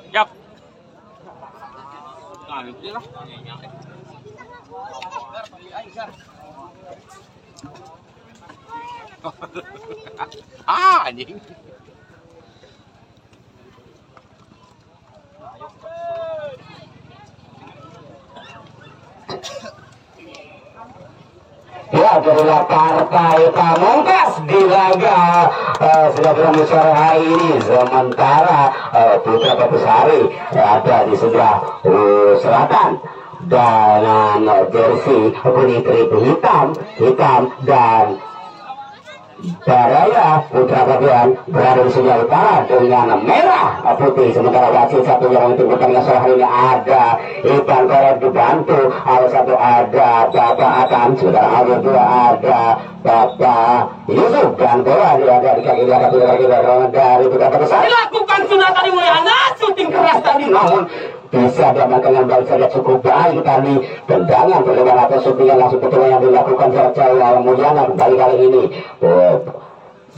Siap. Nah, itu lah. Anjing. Ya, jadilah partai pamungkas di laga sudah berlangsung sore hari ini. Sementara Putra Batusari ada di sebelah selatan dengan jersey kuning keribu hitam dan Baraya Putra Bagian berada di sebelah utara dengan merah putih. Sementara wasit satu yang untuk pertandingan sore hari ini ada Ikan Koret dibantu ada satu ada Bapak Atam, sementara ada dua ada Bapak Yusuf dan bola ada di kaki belakang dari Putra Batusari. Lakukan sudah tadi Mulyana syuting keras tadi, namun bisa diamankan dengan baik saja, cukup baik tadi tendangan perlawanan atau syutingan langsung betul yang dilakukan jarak jauh oleh Mulyana kali ini.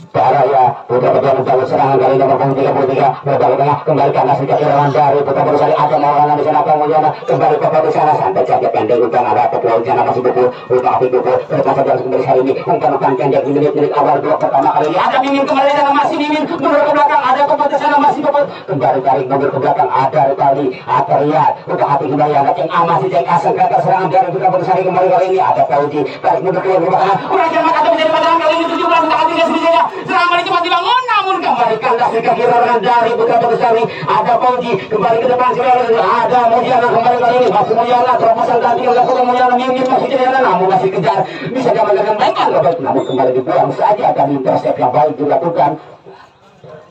Baraya Putra Bagian menjalur serangan kali nomor 33 lebar tengah kembali ke atas Irawan dari Putra Batusari. Ada Maulana di sana, Mulyana kembali ke di sana, santai saja pendek umpan ada ke di sana masih buku untuk api buku lepas saja kembali hari ini umpan pendek di menit awal dua pertama kali ini ada Mimin kembali sana, masih Mimin mundur ke belakang, ada di sana masih buku kembali tarik mundur ke belakang, ada kali Atariat untuk api kembali ada Ceng A masih Ceng A segera serangan dari Putra Batusari kembali kali ini ada Pauji tarik mundur ke belakang, udah jangan kata menjadi pasangan kali ini 17 untuk api saja serangan balik cepat dibangun, namun kembali kandas ke kaki dari Putra Batusari. Ada Pauji kembali ke depan ada Mulyana kembali kali ini masih Mulyana terobosan tadi yang dilakukan Mulyana Mimin masih jalan namun masih kejar bisa diamankan baik namun kembali dibuang saja dan intercept yang baik dilakukan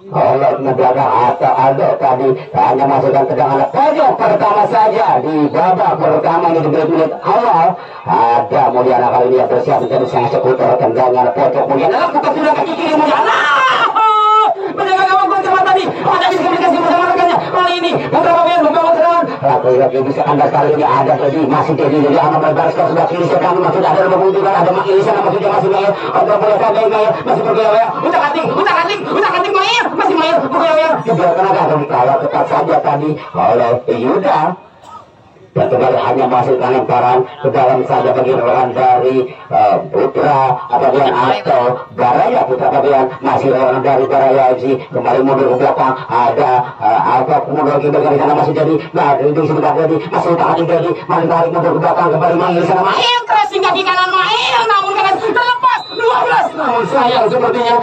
oleh negara atau Aldo tadi hanya masukkan tendangan pojok pertama saja di babak pertama ini di menit awal. Ada Mulyana kali ini yang bersiap menjadi sang eksekutor tendangan pojok. Mulyana lakukan sudah kaki kiri Mulyana menjaga gawang gol cepat tadi ada miskomunikasi bersama rekannya kali ini beberapa pemain membangun serangan lagi bisa kandas kali ini ada tadi masih jadi aman melebar skor sebelah kiri sekarang masih ada nomor 7 ada Mak Ili sana masih Mayer untuk boleh sampai Mayer masih bergaya udah kating Mayer masih Mayer bergaya dibiarkan agak dikawal ketat saja tadi oleh Yuda dan kembali hanya masukkan lemparan ke dalam saja bagi lawan dari Putra Bagian atau Baraya Putra Bagian masih lawan dari Baraya FC kembali mundur ke belakang ada Alfa mundur ke belakang di sana masih jadi itu sebentar jadi masih tahan jadi masih tarik mundur ke belakang kembali Mail di sana Mail crossing kaki kanan Mail namun kanan terlepas 12 namun sayang sepertinya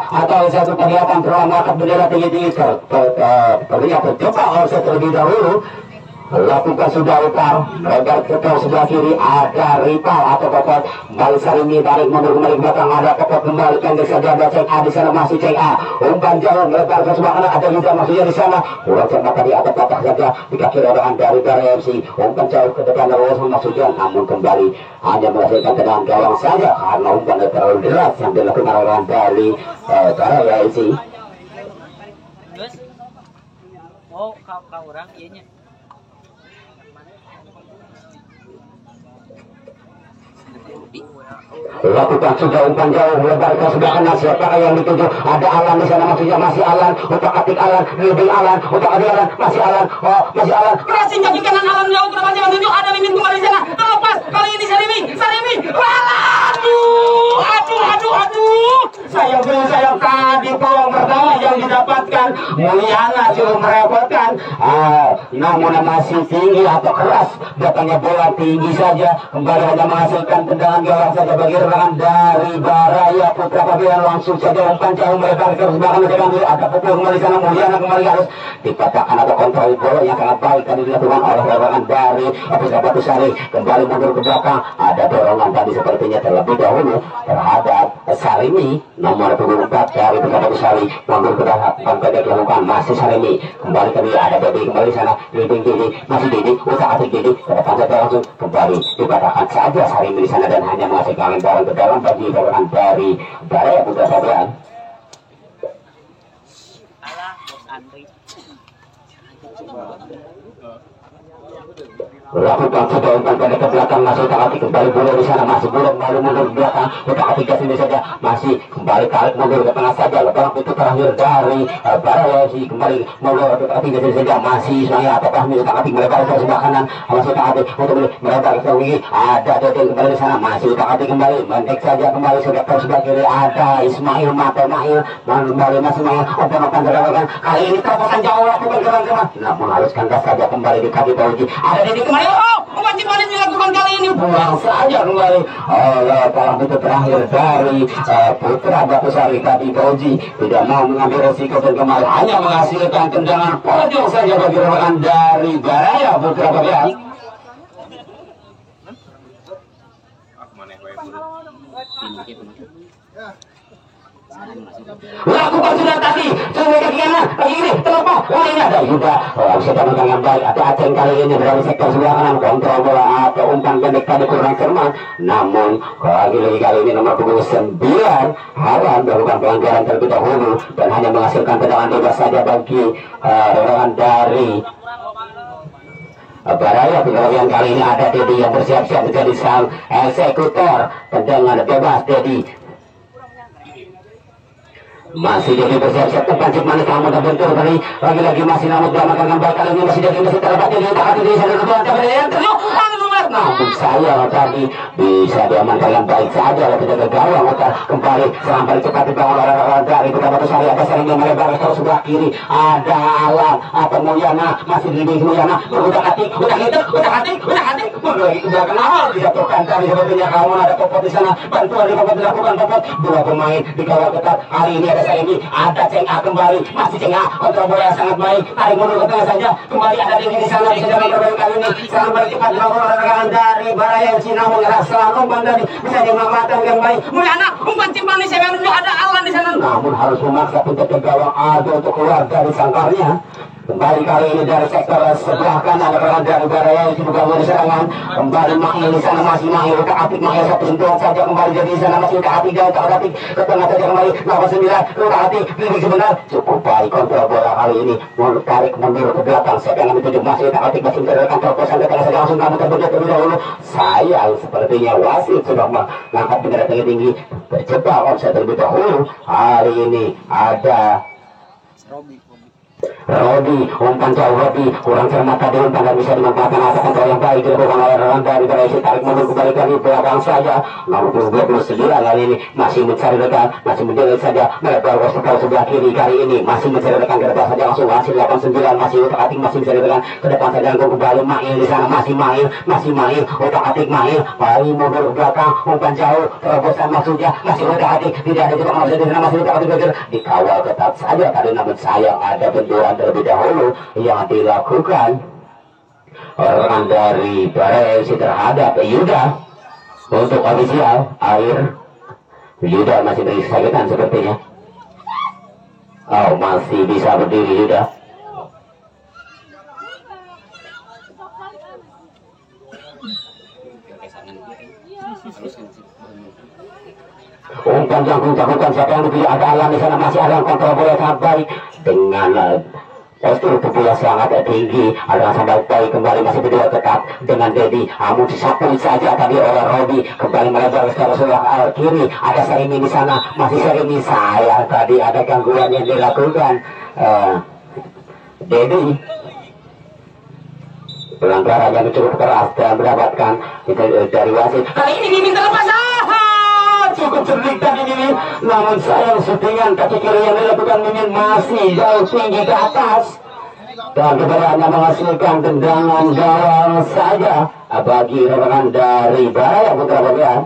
atau satu perlihatkan telah mengangkat bendera tinggi-tinggi terlihat terjebak oleh terlebih dahulu. Lakukan sudah upar lebar ke sebelah kiri ada Ripal atau Popot balik ini tarik mundur kembali ke belakang ada Popot kembali pendek saja ada Ceng A di sana masih Ceng A umpan jauh lebar ke sebelah kanan ada Yuda maksudnya di sana udah cepat tadi ada patah saja di kaki rodangan dari Baraya FC umpan jauh ke depan terus maksudnya namun kembali hanya menghasilkan tendangan gawang saja karena umpan terlalu deras yang dilakukan orang dari Baraya FC. Oh kau orang ianya lakukan sudah umpan jauh lebar ke sebelah kanan siapa yang dituju ada Alan di sana maksudnya masih Alan untuk atik Alan lebih Alan untuk adik Alan masih Alan masih Alan crossing kaki kanan Alan jauh ke depan yang menuju ada Mimin kembali di sana terlepas kali ini Sarimi aduh sayang tadi peluang pertama yang didapatkan Mulyana cukup merepotkan namun masih tinggi atau keras datangnya bola tinggi saja kembali hanya menghasilkan tendangan gawang saja bagi rekangan dari Baraya Putra Bagian langsung saja umpan jauh melebar ke sebelah kanan ada pukul kembali sana Mulyana kembali harus dipatahkan atau kontrol bola yang sangat baik tadi dilakukan oleh rekangan dari Putra Batusari kembali mundur ke belakang ada dorongan tadi sepertinya terlebih dahulu terhadap Sarimi nomor 24 dari Putra Batusari mundur ke belakang pendek dilakukan masih Sarimi kembali tadi ada Dodi kembali sana Didi masih Didi usaha atik Didi ke depan saja langsung kembali dipatahkan saja Sarimi di sana dan hanya menghasilkan lemparan ke dalam bagi rekangan dari Baraya Putra Bagian. Alah bos Andri lakukan coba umpan pendek ke belakang, masih utak-atik kembali bola di sana, masih bola kembali mundur ke belakang, utak-atik ke sini saja, masih kembali tarik mundur ke tengah saja, lepas itu terakhir dari Barayasi kembali mundur utak-atik ke sini saja, masih Ismail apakah utak-atik melebar ke sebelah kanan, masih utak-atik untuk melebar ke sebelah kiri, ada Deden kembali di sana, masih utak-atik kembali, mendek saja kembali sudah ke sebelah kiri, ada Ismail Matemail, kembali masih Ismail, umpan terlakukan, kali ini terobosan jauh lakukan teman-teman, namun harus kandas saja kembali di kaki Pauji, ada Deden kembali. Wajib paling dilakukan kali ini pulang saja kembali oleh dalam itu terakhir dari Putra Batusari tadi. Pauji tidak mau mengambil resiko dan kembali hanya menghasilkan tendangan pojok saja bagi rekan dari Baraya Putra Bagian. Lakukan sudah tadi, coba ke kanan, lagi ini, terlepas, ini ada juga. Sudah dengan baik, ada Aceh kali ini dari sektor sebelah kanan, kontrol bola atau umpan pendek tadi kurang cermat. Namun lagi kali ini nomor punggung 9 Haran melakukan pelanggaran terlebih dahulu dan hanya menghasilkan tendangan bebas saja bagi rekan dari Baraya. Kemudian kali ini ada Dedi yang bersiap-siap menjadi sang eksekutor tendangan bebas. Dedi masih jadi bersiap-siap pancing manis kamu dan bentur kali lagi-lagi masih namun dalam kembali kali ini masih jadi masih terdapat di takat ini saya kedua yang terus namun saya tadi bisa diamankan dengan baik saja oleh penjaga gawang kembali serangan balik cepat dibangun oleh dari Putra Batusari, ada sering yang melebar ke sebelah kiri, ada Alam atau Mulyana masih di Mulyana udah hati lagi ke belakang awal dijatuhkan tadi sepertinya kamu ada Popot di sana, bantuan di Popot dilakukan Popot, dua pemain dikawal ketat hari ini ada Seremi, ada Cenga kembali masih Cenga kontrol bola yang sangat baik, tarik mundur ke tengah saja, kembali ada di sana bisa dalam berbalik kali ini serangan balik cepat dibangun oleh rekan dari Baraya yang Cina mengeras selalu umpan tadi bisa dimanfaatkan dengan baik. Mulyana umpan cimpan di sana ada Alan di sana, namun harus memaksa untuk ke gawang ada untuk keluar dari sangkarnya. Kembali kali ini dari sektor sebelah kanan rekan dari Baraya yang juga mau diserangan kembali Mahil di sana, masih Mahil utak-atik Mahil satu sentuhan saja kembali jadi di sana masih utak-atik dan utak-atik ke tengah saja kembali nomor 9 utak-atik pilih sebentar cukup baik kontrol bola kali ini tarik mundur ke belakang siapa yang dituju masih utak-atik masih mencarikan terobosan ke tengah saja langsung kamu terbentuk terlebih dahulu. Sayang sepertinya wasit sudah mengangkat bendera tinggi terjebak offside terlebih dahulu. Hari ini ada Rodi, umpan jauh Rodi, kurang cermat tadi umpan dan bisa dimanfaatkan atas kontrol yang baik dilakukan oleh rekan dari Baraya. Tarik mundur kembali dari belakang saja. Nomor 29 kali ini masih mencari rekan, masih menjelit saja melebar ke sebelah kiri kali ini masih mencari rekan ke depan saja langsung hasil 89 masih utak-atik masih mencari rekan ke depan saja kembali Mail di sana masih Mail utak-atik Mail kembali mundur ke belakang umpan jauh terobosan maksudnya masih utak-atik tidak ada juga maksudnya di sana masih utak-atik dikawal ketat saja tadi namun sayang ada benturan terlebih dahulu yang dilakukan rekan dari Baraya terhadap Yuda. Untuk ofisial air Yuda masih beri kesakitan sepertinya. Oh masih bisa berdiri Yuda. Umpan jangkung-jangkungkan siapa yang dipilih ada Alam di sana masih ada kontrol bola sangat baik dengan postur tubuh yang sangat tinggi, ada sampai baik kembali masih berdua ketat dengan Dedi. Namun disapu saja tadi oleh Rodi kembali melebar ke sebelah kiri. Ada Serimi di sana masih Serimi sayang tadi ada gangguan yang dilakukan Dedi. Pelanggaran yang cukup keras dan mendapatkan dari wasit. Kali ini diminta lepas. Cukup cerdik tadi Mimin, namun sayang syutingan kaki kiri yang dilakukan Mimin masih jauh tinggi ke atas dan keberadaannya menghasilkan tendangan gawang saja bagi rekan dari Baraya Putra Bagian.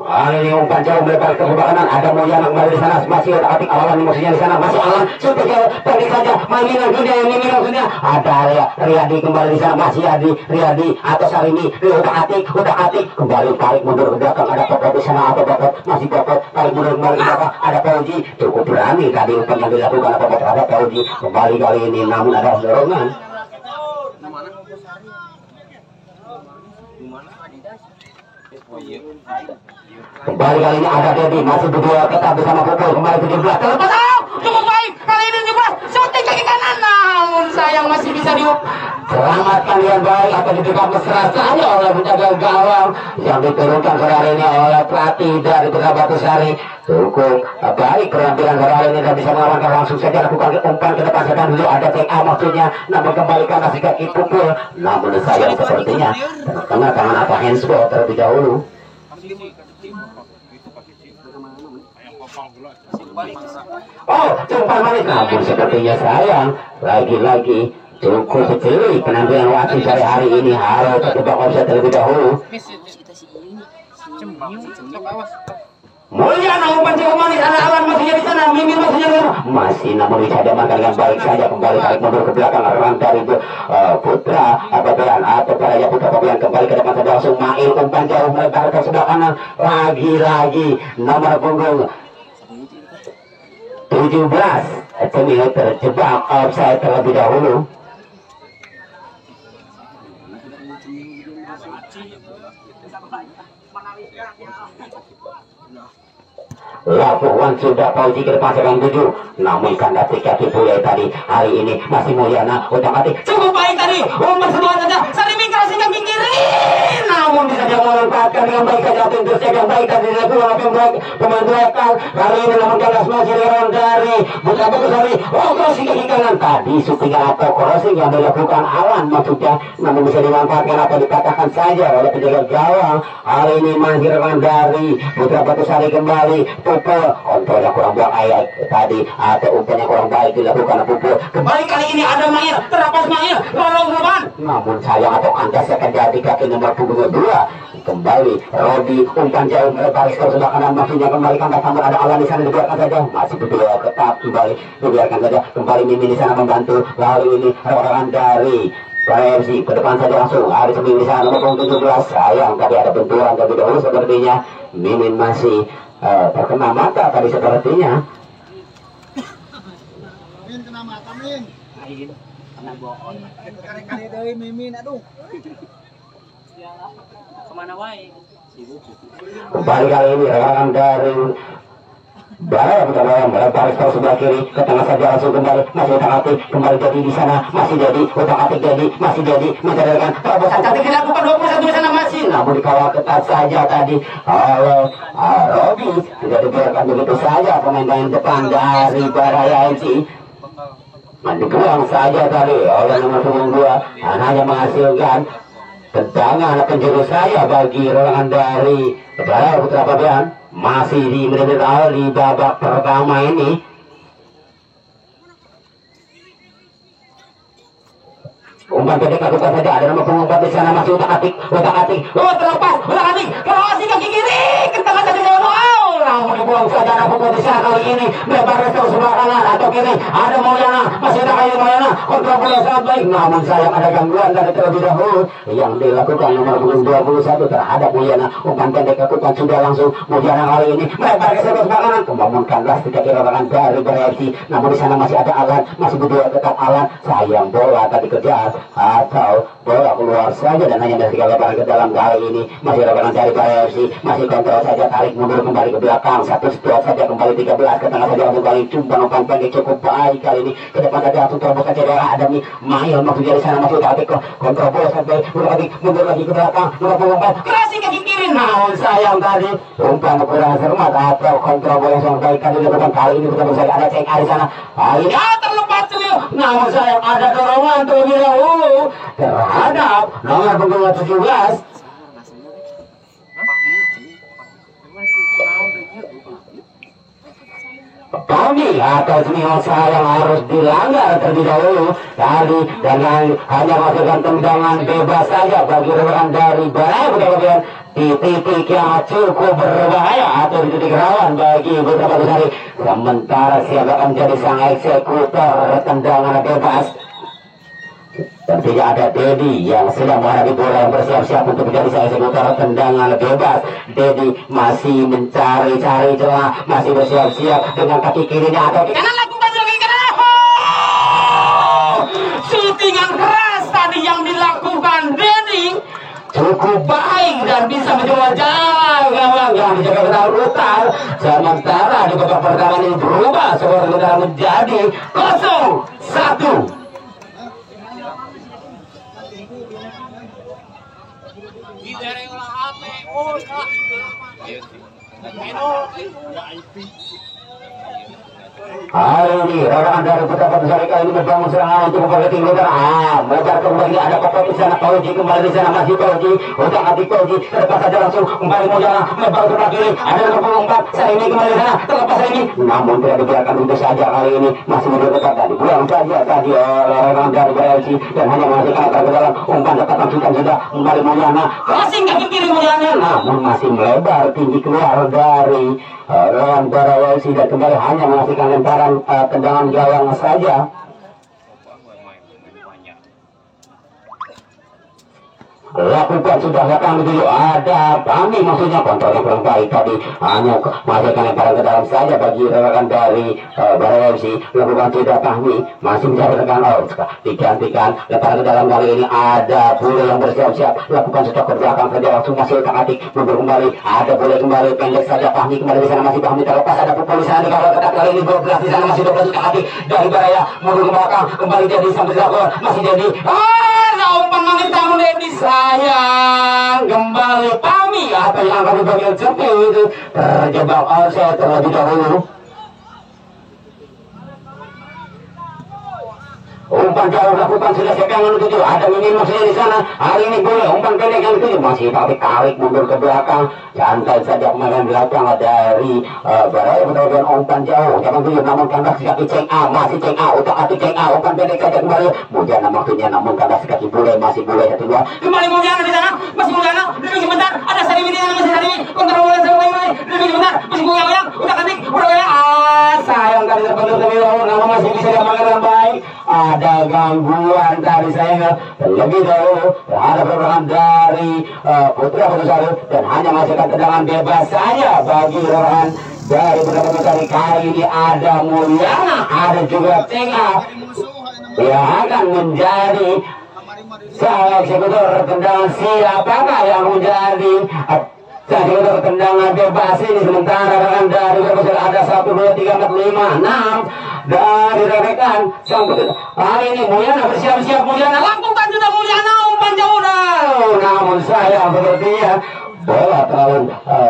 Hari ini umpan jauh melebar ke sebelah kanan, ada Mulyana kembali di sana masih otak-atik awalan emosinya di sana masih Alan super jauh pendek saja mainan dunia yang ini maksudnya ada Riyadi kembali di sana masih Riyadi atau Sarimi otak-atik kembali tarik mundur ke belakang ada Popot di sana atau Popot masih Popot tarik mundur kembali ke belakang ada Pauji cukup berani tadi umpan yang dilakukan oleh Popot terhadap Pauji kembali kali ini namun ada dorongan. Kembali kali ini ada Dedi masih berdua ketat bersama Pupul. Kembali 17 terlepas. Cukup baik kali ini 17 shooting kaki kanan, namun sayang masih bisa selamatkan yang baik atau diberikan mesra saja oleh penjaga gawang yang diturunkan sore hari ini oleh pelatih dari Putra Batusari. Cukup baik penampilan sore hari ini dan bisa mengamankan, langsung saja lakukan umpan ke depan. Sedang dulu ada TA maksudnya, namun kembali ke atas kaki Pupul. Namun sayang sepertinya kena tangan atau handsball terlebih dahulu. Oh, umpan manis, namun sepertinya sayang lagi-lagi. Cukup kecil penampilan wasit dari hari ini, harus terjebak offside terlebih dahulu. Mulyana umpan jauh manis, ada Alan masih di sana, Mimin masih di sana. Masih namun bisa diamankan dengan baik saja. Kembali tarik mundur ke belakang arah dari Putra Pabean atau Raya Putra Pabean. Kembali ke depan saja langsung Mail, umpan jauh melebar ke sebelah kanan. Lagi-lagi nomor punggung 17 Cemil terjebak offside terlebih dahulu. Lapuan sudah pauji ke depan sedang 7, namun kandang kaki Pulai tadi hari ini masih Mulyana otak-atik cukup baik tadi, umpan semua saja Sari Mingkra sehingga kiri, namun bisa dia memanfaatkan dengan baik saja pintu yang baik tadi dilakukan oleh pemain belakang. Kali ini namun kandas masih lewat dari Putra Batusari. Oh, crossing kaki kanan tadi syuting atau crossing yang dilakukan Alan maksudnya, namun bisa dimanfaatkan atau dikatakan saja oleh penjaga gawang. Hari ini masih lewat dari Putra Batusari. Kembali Pupul, kontrolnya kurang buang ayat tadi atau umpannya kurang baik dilakukan Pupul. Kembali kali ini ada Mail, terlepas Mail, lorong depan. Namun sayang atau kandas akan jadi kaki nomor punggung 2. Kembali Rodi, umpan jauh melebar ke sebelah kanan, maksudnya kembali kandas, namun ada Alan di sana, dibiarkan saja. Masih berdua ketat, kembali dibiarkan saja. Kembali Mimin di sana membantu. Lalu ini rekan dari PMC ke depan saja langsung. Ada Mimin di sana nomor 17. Sayang tadi ada benturan terlebih dahulu sepertinya. Mimin masih terkena mata tadi sepertinya. Min kena mata Min. Lain kena bohong. Kali-kali deui Mimin aduh. Kemana wae? Kembali kali ini rekan dari Baraya Putra Bayang melebar ke sebelah kiri ke tengah saja langsung kembali masih otak-atik kembali jadi di sana masih jadi otak-atik jadi masih jadi menjadikan terobosan cantik dilakukan 21 di sana masih, namun dikawal ketat saja tadi oleh Robi. Tidak dibiarkan begitu saja pemain depan dari Baraya FC. Dibuang saja tadi oleh nomor 2 hanya menghasilkan tendangan penjuru saya bagi rekan dari Baraya Putra Pabean. Masih di menit awal di babak pertama ini. Umpan pendek lakukan saja, ada nomor pengumpat di sana masih otak-atik, oh terlepas, otak-atik, crossing kaki kiri, ke tengah saja namun dibuang saja anak pukul di sana kali ini melebar ke sebelah kanan atau kiri. Ada Mulyana, masih ada kayu Mulyana, kontrol bola sangat baik, namun sayang ada gangguan dari terlebih dahulu yang dilakukan nomor punggung 21 terhadap Mulyana. Umpan pendek lakukan sudah langsung Mulyana kali ini melebar ke sebelah kanan, membangunkan belas tidak kira-kira dari bereaksi, namun di sana masih ada Alan, masih berdua tetap Alan. Sayang bola tadi kejar atau bola keluar saja dan hanya dari lebaran ke dalam. Kali ini masih lebaran dari BFC, masih kontrol saja, tarik mundur kembali ke belakang, satu stop saja kembali 13 ke tengah saja langsung kali cuma umpan pendek cukup baik kali ini ke depan saja langsung terobos saja dari Adami Mail maksudnya di sana masih tarik kontrol bola sampai mundur lagi ke belakang umpan crossing kaki kiri, namun sayang tadi umpan kurang cermat atau kontrol bola yang sangat baik tadi dilakukan. Kali ini betul saja ada cek di sana, kali ini terlepas Cemil, namun sayang ada dorongan terlebih dahulu terhadap nomor punggung 17. Tommy atau Cemil sayang harus dilanggar terlebih dahulu tadi dan hanya masukkan tendangan bebas saja bagi rekan dari Baraya Putra di titik yang cukup berbahaya atau di titik rawan bagi Putra Batusari. Sementara siapa akan menjadi sang eksekutor tendangan bebas? Tentunya ada Dedi yang sedang menghadapi bola yang bersiap-siap untuk menjadi sang eksekutor tendangan bebas. Dedi masih mencari-cari celah, masih bersiap-siap dengan kaki kirinya atau kaki kanan lakukan lagi kanan. Shootingan keras tadi yang dilakukan Dedi. cukup baik dan bisa menjual jalan gawang yang dijaga kenal utar. Sementara di babak pertama ini berubah skor kendaraan menjadi 0-1. Hari ini rekan dari Putra Patusari kali ini membangun serangan untuk memperbaiki kendaraan. Melebar kembali ada Pokok di sana, Pauji kembali di sana, masih Pauji, untuk hati Pauji terlepas saja langsung kembali Mujana melebar ke belakang kiri. Ada nomor 4 saya ini kembali di sana, terlepas ini namun tidak dibiarkan untuk saja kali ini masih mundur dekat tadi. Pulang saja tadi rekan dari BLC dan hanya menghasilkan ke dalam umpan dapat langsungkan sudah kembali Mujana. Crossing kaki kiri Mujana namun masih melebar tinggi keluar dari Rewan Barawasi dan kembali hanya menghasilkan lemparan tendangan gawang saja. Lakukan sudah datang dulu ada Bami maksudnya kontrol yang kurang baik tadi hanya menghasilkan lemparan ke dalam saja bagi rekan dari Barawasi. Lakukan sudah Bami masih mencari rekan digantikan lemparan ke dalam kali ini ada Bule yang bersiap-siap lakukan sudah ke belakang saja langsung masih otak-atik mundur kembali ada Bule kembali pendek saja Bami kembali di sana masih Bami terlepas ada Pupul di sana dikawal ketat kali ini 12 di sana masih 12 otak-atik dari Baraya mundur ke belakang kembali jadi sampai dilakukan masih jadi umpan mangit tamu Dedi sayang kembali Pami apa yang akan dibagian cepil itu terjebak offside terlebih dahulu. Umpan jauh lakukan sudah siapa yang menuju ada Mimin maksudnya di sana hari ini boleh umpan pendek yang dituju masih tarik mundur ke belakang santai saja kemarin belakang dari Baraya betul-betul umpan jauh jangan tuju namun kandas kaki ceng A masih ceng A utak-atik ceng A umpan pendek saja kembali Mujana maksudnya namun kandas kaki boleh masih boleh satu dua kembali Mujana di sana masih Mujana lebih sebentar ada Sarimi di sana masih Sarimi kontrol bola sama baik lebih sebentar masih goyang utak-atik udah sayang tadi terbentur lebih dahulu nama masih bisa diamankan dengan baik ada gangguan tadi saya lebih dahulu ada pergerakan dari Putra Patusari dan hanya menghasilkan tendangan bebas saja bagi rekan dari Putra Patusari kali ini ada Mulyana ada juga Tenga yang akan menjadi salah eksekutor tendangan siapakah yang menjadi jadi untuk tendangan bebas ini sementara rekan dari Patusari ada 1, 2, 3, 4, 5, 6 dari rekan hari ini Mulyana bersiap-siap Mulyana lakukan sudah Mulyana umpan jauh namun saya sepertinya bola terlalu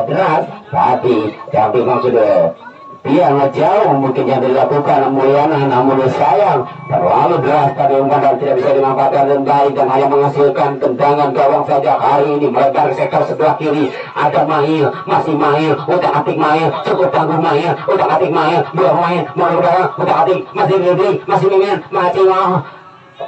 deras tapi yang memang sudah dia ngejauh mungkin yang dilakukan Mulyana namun sayang terlalu deras tadi umpan dan tidak bisa dimanfaatkan dengan baik dan hanya menghasilkan tendangan gawang saja hari ini melebar ke sektor sebelah kiri ada Mahil masih Mahil utak-atik Mahil cukup tangguh Mahil utak-atik Mahil dua Mahil mau berdarah utak-atik masih Gede masih Mimin masih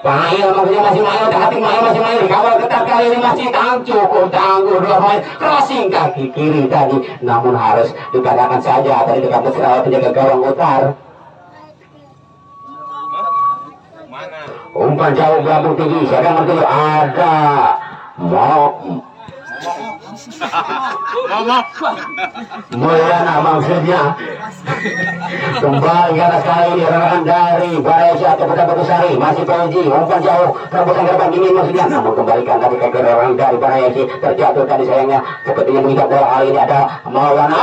Mahil maksudnya masih Mahil utak-atik Mahil masih Mahil dikawal ketat kali ini masih cukup tangguh dua Mahil crossing kaki kiri tadi namun harus dikatakan saja tadi dekat penjaga gawang utar umpan jauh gelambung tinggi siapa yang mentuju ada Mulyana maksudnya kembali ke atas kali ini rekan dari Baraya atau Putra Patusari masih Pauji umpan jauh terobosan ke depan ini maksudnya namun kembalikan tapi ke orang dari Baraya terjatuh tadi sayangnya sepertinya mengikat bola kali ini ada Maulana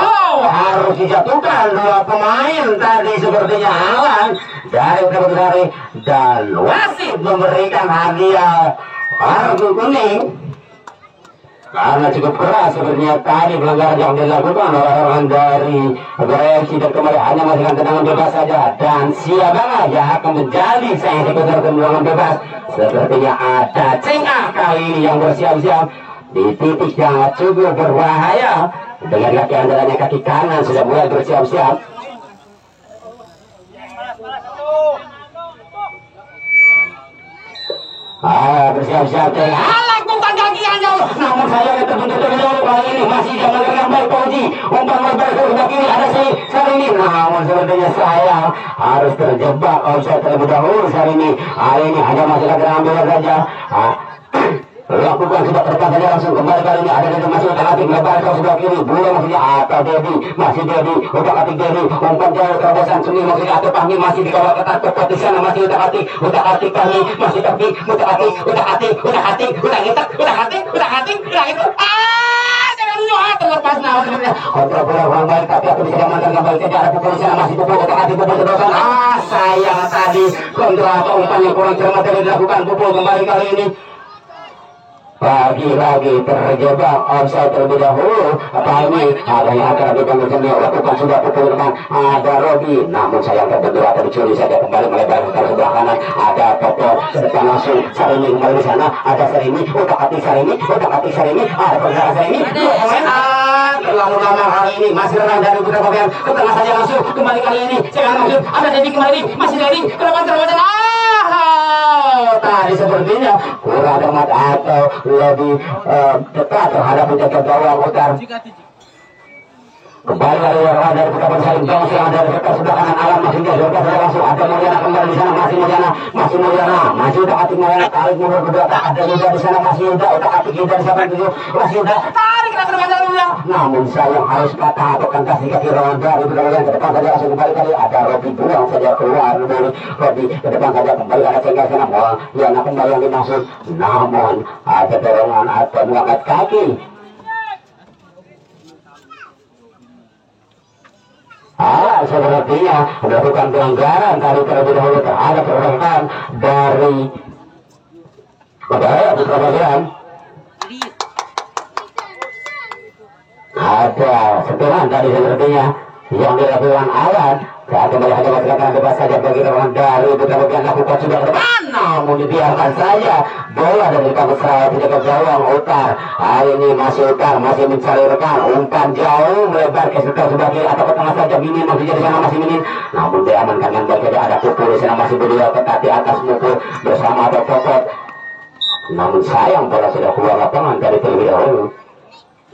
harus dijatuhkan dua pemain tadi sepertinya Alan dari Putra Patusari dan wasit memberikan hadiah kartu kuning karena cukup keras sebenarnya tadi pelanggaran yang dilakukan oleh orang dari Baraya dan kembali hanya menghasilkan tendangan bebas saja dan siapa yang akan menjadi saya eksekutor tendangan bebas sepertinya ada Cengah kali ini yang bersiap-siap di titik yang cukup berbahaya dengan kaki andalannya kaki kanan sudah mulai bersiap-siap bersiap-siap lakukan kaki anda namun saya terbentur kali ini masih jangan dengan baik Pauji umpan lebar ke sebelah kiri ada Sari ini namun sepertinya saya harus terjebak offside terlebih dahulu hari ini hanya masih akan ambil saja lakukan sudah terlepas saja langsung kembali kali ini ada yang masih utak-atik lebar ke sebelah kiri boleh maksudnya atau Dedi masih Dedi utak-atik Dedi umpan jauh terobosan Sunil maksudnya atau Pahmi masih dikawal ketat ke di sana masih utak-atik Pahmi masih kaki utak-atik kontrol bola kurang baik tapi aku bisa diamankan kembali ke arah pukul sana masih pukul otak-atik pukul terdosan. Sayang tadi kontrol atau umpan yang kurang cermat yang dilakukan pukul kembali kali ini. Lagi-lagi terjebak offside terlebih dahulu. Apa ini? Ada yang akan dibangun senior lakukan sudah pukul depan. Ada Robi, namun sayang terbentur atau dicuri saja kembali melebar ke sebelah kanan. Ada Toto ke depan langsung. Sarimi kembali di sana. Ada Sarimi, otak-atik Sarimi, otak-atik Sarimi. Ada pergerakan Sarimi. Terlalu lama kali ini masih renang dari Putra Kopian ke tengah saja langsung kembali kali ini. Sekarang maksud ada Dedi kembali masih Dedi ke depan terbaca. Tadi sepertinya kurang cermat atau lebih dekat terhadap penjaga gawang utara. Kembali dari orang dari Putra Saling Bangsa yang dari dekat sebelah kanan alam masih dia dekat saja langsung. Ada Mulyana kembali di sana masih Mulyana masih udah atik Mulyana tarik mundur kedua ada Yuda di sana masih Yuda udah atik Yuda di sana masih Yuda tarik ke depan Yuda. Namun sayang harus patah atau kan kasih kaki Rowan dari belakang ke depan saja langsung kembali kali ada Robi buang saja keluar dari Robi ke depan saja kembali ada Cenggar sana Mulyana kembali yang dimaksud. Namun ada dorongan atau mengangkat kaki. Sepertinya melakukan pelanggaran tadi terlebih dahulu terhadap rekan dari Putra Bagian. Ada sentuhan tadi sepertinya yang dilakukan Alan. Saat kembali hanya masyarakat bebas saja bagi orang dari Putra Bagian lakukan sudah ke depan. Namun dibiarkan saja bola dari kampus Seraya tidak ke gawang Utar. Hari ini masih Utar masih mencari rekan umpan jauh melebar ke sebelah kiri atau ke tengah saja. Mimin masih jadi sana masih Mimin. Namun diamankan dengan baik saja ada Pukul di sana masih berdua ketati atas Mukul bersama ada Popot. Namun sayang bola sudah keluar lapangan dari terlebih dahulu.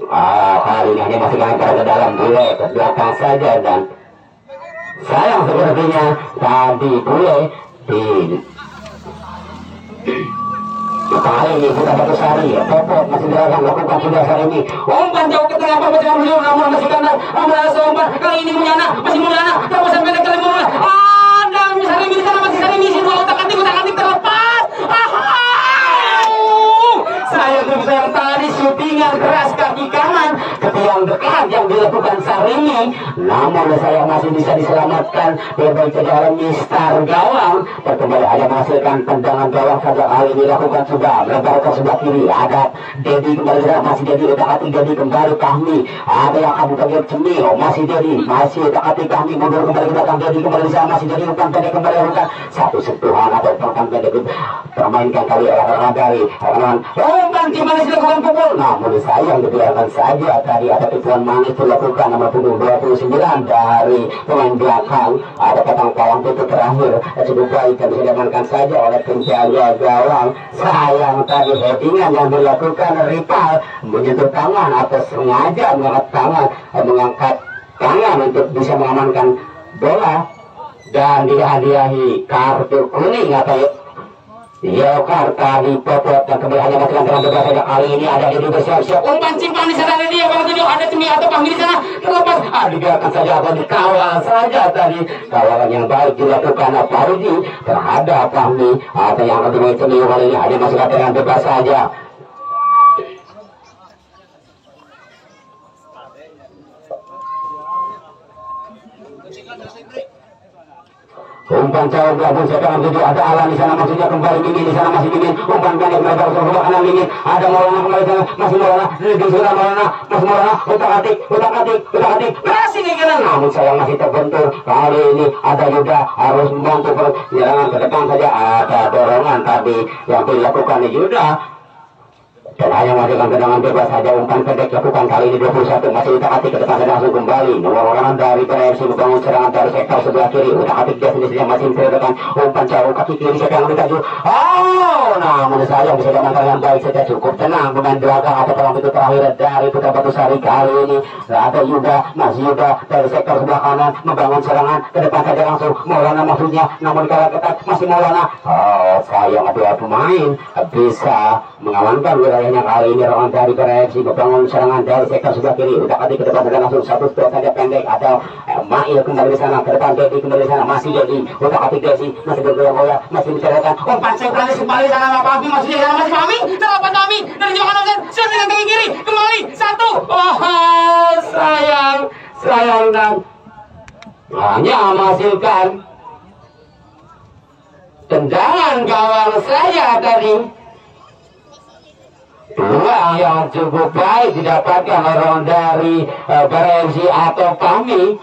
Kali ini hanya masih lempar ke dalam Bule ke belakang saja dan sayang sepertinya tadi Bule di kali ini sudah Batu Sari Popot masih lakukan sudah Sari ini umpan jauh ke tengah Popot yang beliau namun masih kandang umpan kali ini Mulyana masih Mulyana terobosan pendek kali Mulyana ada Sari ini sana masih Sari ini dua otak-atik terlepas. Saya yang tadi syutingan keras kaki kanan ke tiang dekat yang dilakukan Sarimi, namun saya masih bisa diselamatkan dari jalan mistar gawang. Kembali hanya menghasilkan tendangan gawang saja kali ini dilakukan sudah melebar ke sebelah kiri. Ada Dedi kembali masih Dedi otak-atik Dedi kembali Kahmi. Ada yang akan kaget Cemil masih Dedi masih otak-atik Kahmi mundur kembali ke belakang Dedi kembali di sana masih Dedi umpan pendek kembali lakukan satu sentuhan atau umpan pendek termainkan kali oleh dari umpan Cimanis dilakukan pukul, namun sayang dibiarkan saja tadi ada tipuan manis dilakukan nomor punggung 29 dari pemain belakang. Ada petang kawang itu terakhir cukup baik dan bisa diamankan saja oleh penjaga gawang. Sayang tadi headingan yang dilakukan Ripal menyentuh tangan atau sengaja mengangkat tangan untuk bisa mengamankan bola dan dihadiahi kartu kuning atau Yokar tadi Popot dan kembali hanya masukkan terang bebas saja kali ini ada Dedi bersiap-siap umpan simpan di sana dia kalau tujuh ada Cemi atau Pahmi di sana terlepas dibiarkan saja atau dikawal saja tadi kawalan yang baik dilakukan Parudi terhadap Pahmi atau yang kedua Cemi kali ini hanya masukkan terang bebas saja. Umpan jauh gabung sekarang tujuh ada Alan di sana maksudnya kembali Mimin di sana masih Mimin umpan pendek melebar ke sebelah kanan Mimin ada Maulana kembali sana masih Maulana lebih sudah Maulana masih Maulana utak-atik masih ke kanan namun sayang masih terbentur kali ini ada Yuda harus membantu penyerangan ke depan saja ada dorongan tadi yang dilakukan Yuda dan hanya menghasilkan tendangan bebas saja umpan pendek lakukan kali ini 21 masih utak-atik ke depan dan langsung kembali nomor orang dari PRFC membangun serangan dari sektor sebelah kiri utak-atik dia sendiri masih menceritakan umpan jauh kaki kiri siapa yang dituju namun sayang bisa diamankan yang baik saja cukup tenang pemain belakang atau pelang itu terakhir dari Putra Batu Sari kali ini ada Yuda masih Yuda dari sektor sebelah kanan membangun serangan ke depan saja langsung Maulana maksudnya namun kalau ketat masih Maulana sayang dua pemain bisa mengamankan wilayahnya kali ini orang dari PRFC membangun serangan dari sektor sebelah kiri utak-atik ke depan saja langsung satu step saja pendek atau Mail kembali ke sana ke depan Dedi kembali ke sana masih Dedi utak-atik Desi masih bergoyang-goyang masih menceritakan umpan sepanis kembali sana Pahmi masih di sana masih Pahmi terlepas Pahmi dari jauhan offset dengan kaki kiri kembali satu sayang sayang hanya menghasilkan tendangan gawang saya tadi. Peluang yang cukup baik didapatkan oleh dari Baresi atau kami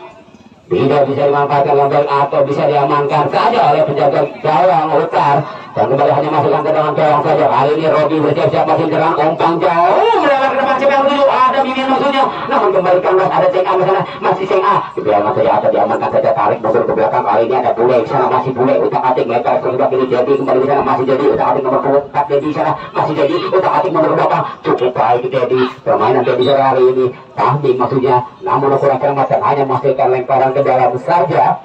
tidak bisa dimanfaatkan dengan baik atau bisa diamankan saja oleh penjaga gawang Utar. Dan kembali hanya masukkan tendangan gawang saja. Kali ini Robi bersiap-siap masih menyerang umpan jauh melewat ke depan siapa yang menuju ada Mimin musuhnya. Namun kembali kandas ada Ceng A di sana masih Ceng A. Dibiarkan saja atau diamankan saja tarik mundur ke belakang. Kali ini ada Bule di sana masih Bule. Utak-atik melempar ke sebelah kiri jadi kembali di sana masih jadi utak-atik nomor 4 Dedi di sana masih jadi utak-atik nomor belakang cukup baik Dedi. Permainan Dedi sore hari ini tanding maksudnya. Namun kurang cermat dan hanya menghasilkan lemparan ke dalam saja.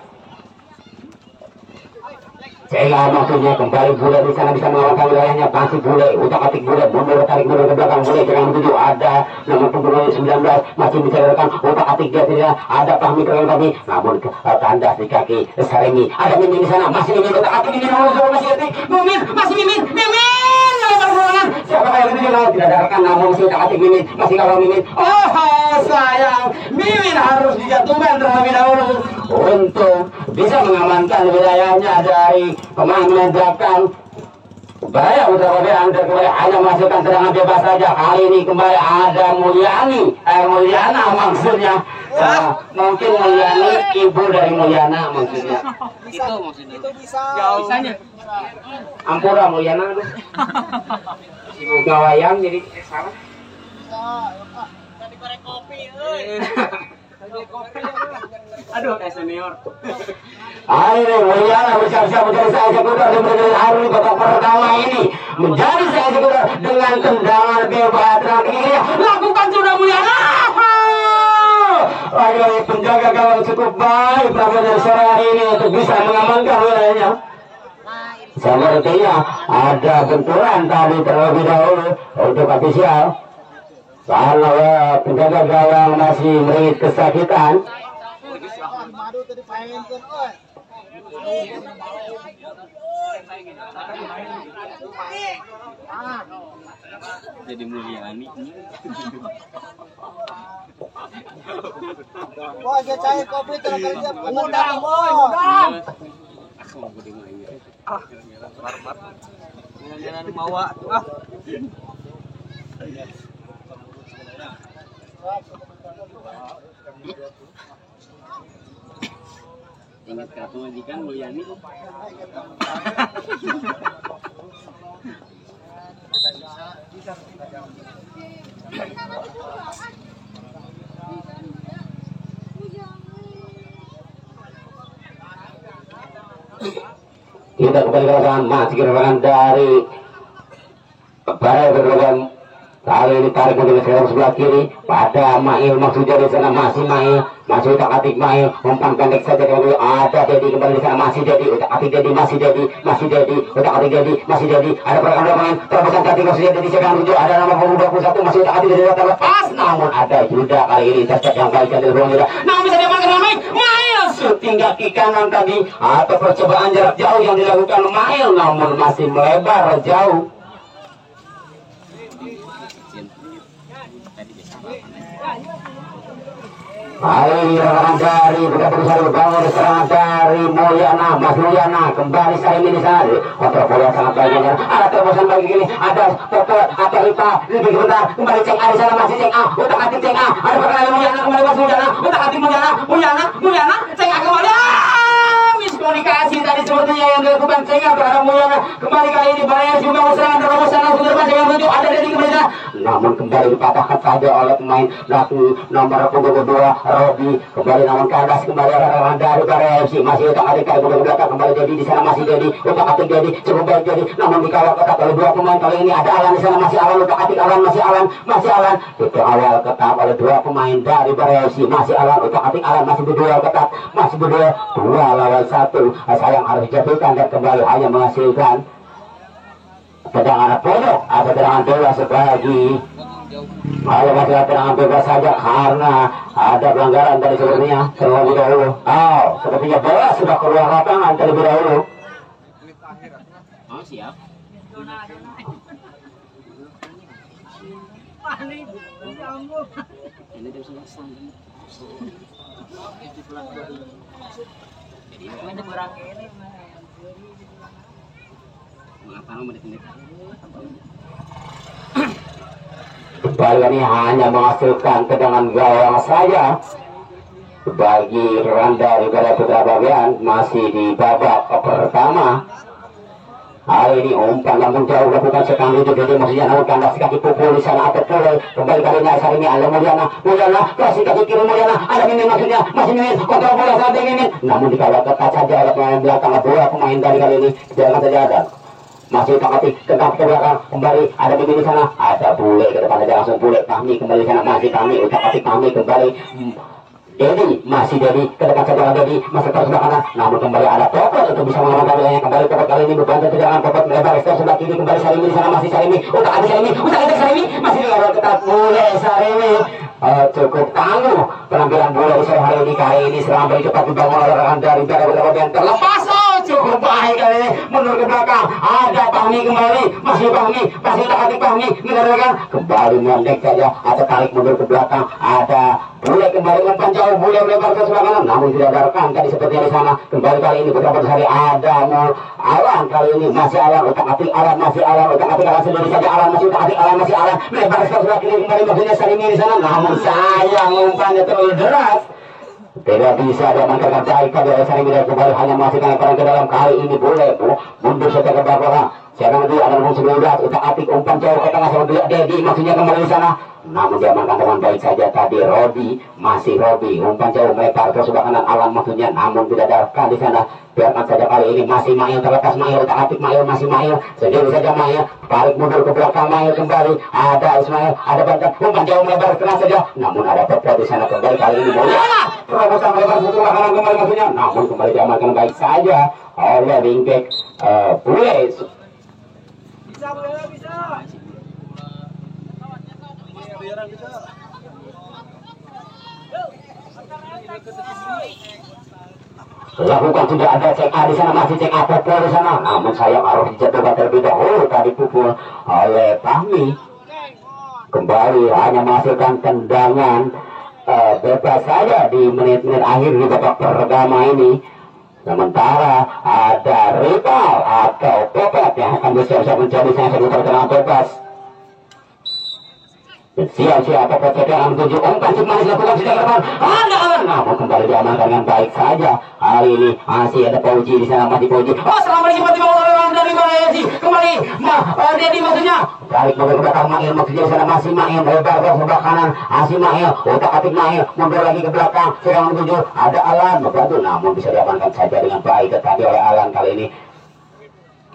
Cela maksudnya kembali Bule di sana bisa mengamankan wilayahnya masih Bule utak-atik Bule mundur tarik mundur ke belakang Bule jangan menuju ada nomor punggung 19 masih bisa dilakukan utak-atik dia tidak ada Fahmi keren tadi namun tandas di kaki Sarengi ada Mimin di sana masih Mimin utak-atik Mimin masih detik Mimin masih Mimin melebar ruangan siapa yang menuju tidak ada rekan namun masih utak-atik Mimin masih kawal Mimin sayang Mimin harus dijatuhkan terlebih dahulu untuk bisa mengamankan wilayahnya dari pemain belakang. Bahaya Utara Anda kembali hanya masukkan serangan bebas saja. Kali ini kembali ada Mulyana maksudnya. Mungkin Mulyani ibu dari Mulyana maksudnya. Itu maksudnya. Itu bisa. Bisanya. Ampura Mulyana. Ibu gawayang jadi salah. Tadi korek kopi, Aduh, senior. Akhirnya Mulyana bersiap-siap menjadi saya eksekutor dan menjadi hari babak pertama ini menjadi saya eksekutor dengan tendangan bebas dan kirinya lakukan sudah Mulyana. Akhirnya penjaga gawang cukup baik pada sore ini untuk bisa mengamankan wilayahnya. Sepertinya ada benturan tadi terlebih dahulu untuk ofisial. Karena penjaga gawang masih meringis kesakitan. Jadi Mulyani. Wah, dia cair kopi terkerja mudah, mudah. Aku mau gede main. Marmat. Jalan mawa tuh ah. Ingat kartu majikan Mulyani. Kita kembali ke masih kerewangan dari Barai berlogam. Kali ini tarik menjadi sebelah kiri pada Mail maksudnya di sana masih Mail masih utak-atik Mail umpan pendek saja dulu ada Dedi kembali di sana masih Dedi utak-atik Dedi masih Dedi utak-atik Dedi masih Dedi ada pergerakan pemain terobosan kaki maksudnya Dedi sekarang menuju ada nomor 21 masih utak-atik Dedi terlepas namun ada Yuda kali ini testek yang baik dari ruang Yuda namun bisa diamankan dengan baik Mail syuting kaki kanan tadi atau percobaan jarak jauh yang dilakukan Mail namun masih melebar jauh. Kali serangan dari Budak Besar bangun serangan dari Mulyana Mas Mulyana kembali saya ini di sana kontrol bola sangat baik ada terobosan bagi gini ada Toto atau Rita lebih sebentar kembali Ceng A di sana masih Ceng A utak-atik Ceng A ada perkara Mulyana kembali Mas Mulyana utak-atik Mulyana Ceng A kembali miskomunikasi tadi sepertinya yang dilakukan Ceng A terhadap Mulyana kembali kali ini Baraya juga serangan terobosan langsung terbaca yang menuju ada Dedi kembali sana namun kembali dipatahkan saja oleh pemain nomor punggung kedua Robi kembali namun kandas kembali orang dari Baraya FC masih utak-atik kali belakang kembali Dedi di sana masih Dedi utak-atik Dedi cukup baik Dedi namun dikawal ketat oleh dua pemain kali ini ada Alan di sana masih Alan utak-atik Alan masih Alan itu awal ketat oleh dua pemain dari Baraya FC masih Alan utak-atik Alan masih berdua ketat masih berdua 2 lawan 1 sayang harus dijatuhkan dan kembali hanya menghasilkan tendangan pojok atau tendangan bebas bagi kalau masalah tendangan bebas saja karena ada pelanggaran dari sepertinya terlebih dahulu. Sepertinya bola sudah keluar lapangan terlebih dahulu. Oh siap. Ini dia selesai. Kembali ini hanya menghasilkan tendangan gawang saja bagi Randa daripada Putra Bagian. Masih di babak pertama. Hari ini umpan lambung jauh lakukan sekali itu, jadi maksudnya namun kandas kaki pukul di sana atau pulai kembali kalinya saat ini ada Mulyana kasih kaki kiri Mulyana, ada Mimin maksudnya masih Mimin kontrol bola saat ini Mimin, namun dikawal ketat saja oleh pemain belakang bola pemain dari kali ini jangan saja ada masih tangkapi tentang ke belakang kembali ada Mimin di sana, ada Bule ke depan saja langsung Bule Fahmi kembali di sana masih Fahmi utak-atik Fahmi kembali Dedi masih Dedi ke depan saja Dedi masih terus sebelah kanan namun kembali ada Popot untuk bisa mengamankan wilayahnya kembali Popot kali ini berbantu tendangan Popot melebar step sebelah kiri kembali Sarimi di sana masih Sarimi utak atik Sarimi masih dikawal ketat Bule Sarimi cukup tangguh penampilan Bule di sore hari ini serangan balik cepat dibangun oleh rekan dari beberapa yang terlepas cukup baik kali ini mundur ke belakang ada Fahmi kembali masih utak-atik Fahmi mengeluarkan kembali mendek saja atau tarik mundur ke belakang ada Bule kembali umpan jauh Bule melebar ke sebelah kanan namun tidak ada rekan tadi seperti di sana kembali kali ini Putra Berdasari ada Alan kali ini masih Alan utak-atik Alan utak-atik Alan sendiri saja Alan masih utak-atik Alan masih Alan melebar ke sebelah kiri kembali maksudnya Sarimi di sana namun sayang umpannya terlalu deras tidak bisa diamankan dengan baik pada Sarimi dan kembali hanya menghasilkan lemparan ke dalam kali ini Bule mundur saja ke belakang sekarang itu ada nomor 19 utak-atik umpan jauh ke tengah sama Dedi maksudnya kembali di sana namun diamankan dengan baik saja tadi Rodi umpan jauh melebar ke sebelah kanan Alan maksudnya namun tidak ada rekan di sana biarkan saja kali ini masih Mail terlepas Mail utak-atik Mail masih Mail sendiri saja Mail tarik mundur ke belakang Mail kembali ada Ismail ada Banten umpan jauh melebar ke tengah saja namun ada Popot di sana kembali kali ini Mulyana terobosan melebar ke sebelah kanan kembali maksudnya namun kembali diamankan baik saja oleh wingback Bule lakukan sudah ada cek A di sana masih cek A Popol di sana namun sayang harus dijatuhkan terlebih dahulu tadi pukul oleh Fahmi kembali hanya menghasilkan tendangan bebas saja di menit-menit akhir di babak pertama ini sementara ada rival atau Popot yang akan bersiap-siap menjadi salah satu tendangan bebas siap-siap Popot yang menuju umpan manis lakukan sudah ke depan namun kembali diamankan dengan baik saja hari ini masih ada Pauji di sana masih Pauji selama ini seperti orang dari Malaysia kembali Dedi maksudnya tarik mundur ke belakang Mail maksudnya di sana masih Mail lebar ke sebelah kanan masih Mail utak-atik Mail mundur lagi ke belakang sedang menuju ada Alan membantu namun bisa diamankan saja dengan baik tetapi oleh Alan kali ini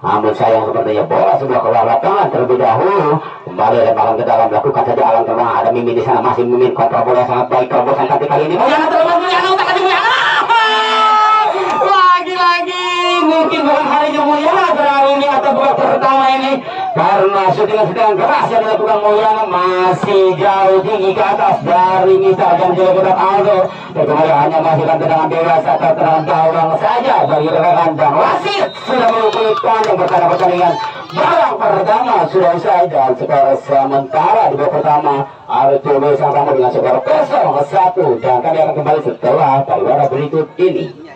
namun sayang sepertinya bola sebelah ke lapangan terlebih dahulu kembali lemparan ke dalam lakukan saja Alan ke ada Mimin di sana masih Mimin kontrol bola sangat baik terobosan kali ini Mulyana terlepas Mulyana utak-atik Mulyana lagi-lagi mungkin bukan harinya Mulyana hari ini atau babak pertama ini karena sedang keras yang dilakukan Mulyana masih jauh tinggi ke atas dari Mister dan juga Aldo dan kembali hanya menghasilkan tendangan bebas atau tendangan gawang saja bagi rekan dan wasit sudah mengumpulkan yang pertandingan babak pertama sudah usai dan skor sementara di babak pertama Arthur sama dengan skor 0-1 dan kami akan kembali setelah pariwara berikut ini.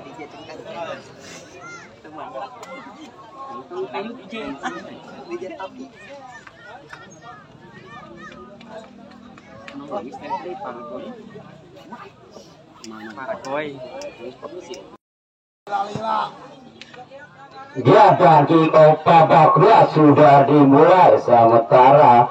Ya, dan kick-off babak kedua sudah dimulai sementara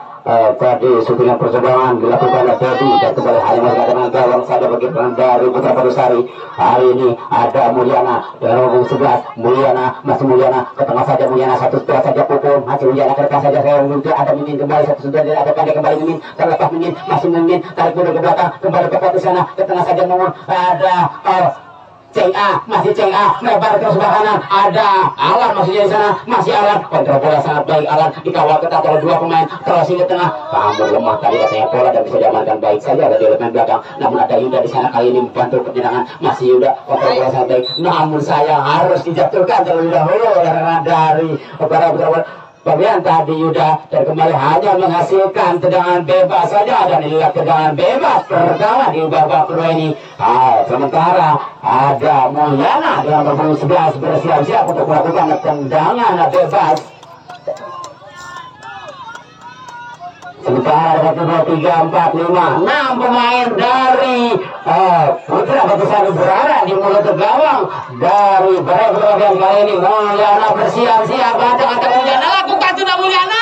tadi syutingan percobaan dilakukan oleh Dedi dan kembali hanya mereka dengan gawang saja bagi peran dari Putra Berdasari. Hari ini ada Mulyana dengan nomor 11 Mulyana masih Mulyana ke tengah saja Mulyana satu setelah saja pukul masih Mulyana ke depan saja saya menuju ada Mimin kembali satu sudah ada pendek kembali Mimin terlepas Mimin masih Mimin tarik mundur ke belakang kembali ke di sana ke tengah saja nomor ada Ceng-A, masih Ceng-A, lebar ke sebelah kanan, ada Alan maksudnya di sana, masih Alan, kontrol bola sangat baik Alan, dikawal ketat oleh dua pemain, crossing ke tengah, namun lemah tadi katanya bola dan bisa diamankan baik saja dari elemen belakang, namun ada Yuda di sana kali ini membantu penyerangan, masih Yuda, kontrol bola sangat baik, namun saya harus dijatuhkan terlebih dahulu oleh dari para putra Bagian tadi Yuda dan kembali hanya menghasilkan tendangan bebas saja dan inilah tendangan bebas pertama di babak kedua ini. Sementara ada Mulyana dengan nomor 11 bersiap-siap untuk melakukan tendangan bebas. Sementara 1, 2, 3, 4, 5, 6 pemain dari Putra Batu Sari berada di mulut gawang dari Barai kali ini. Mulyana bersiap-siap, ada Mulyana, lakukan sudah Mulyana.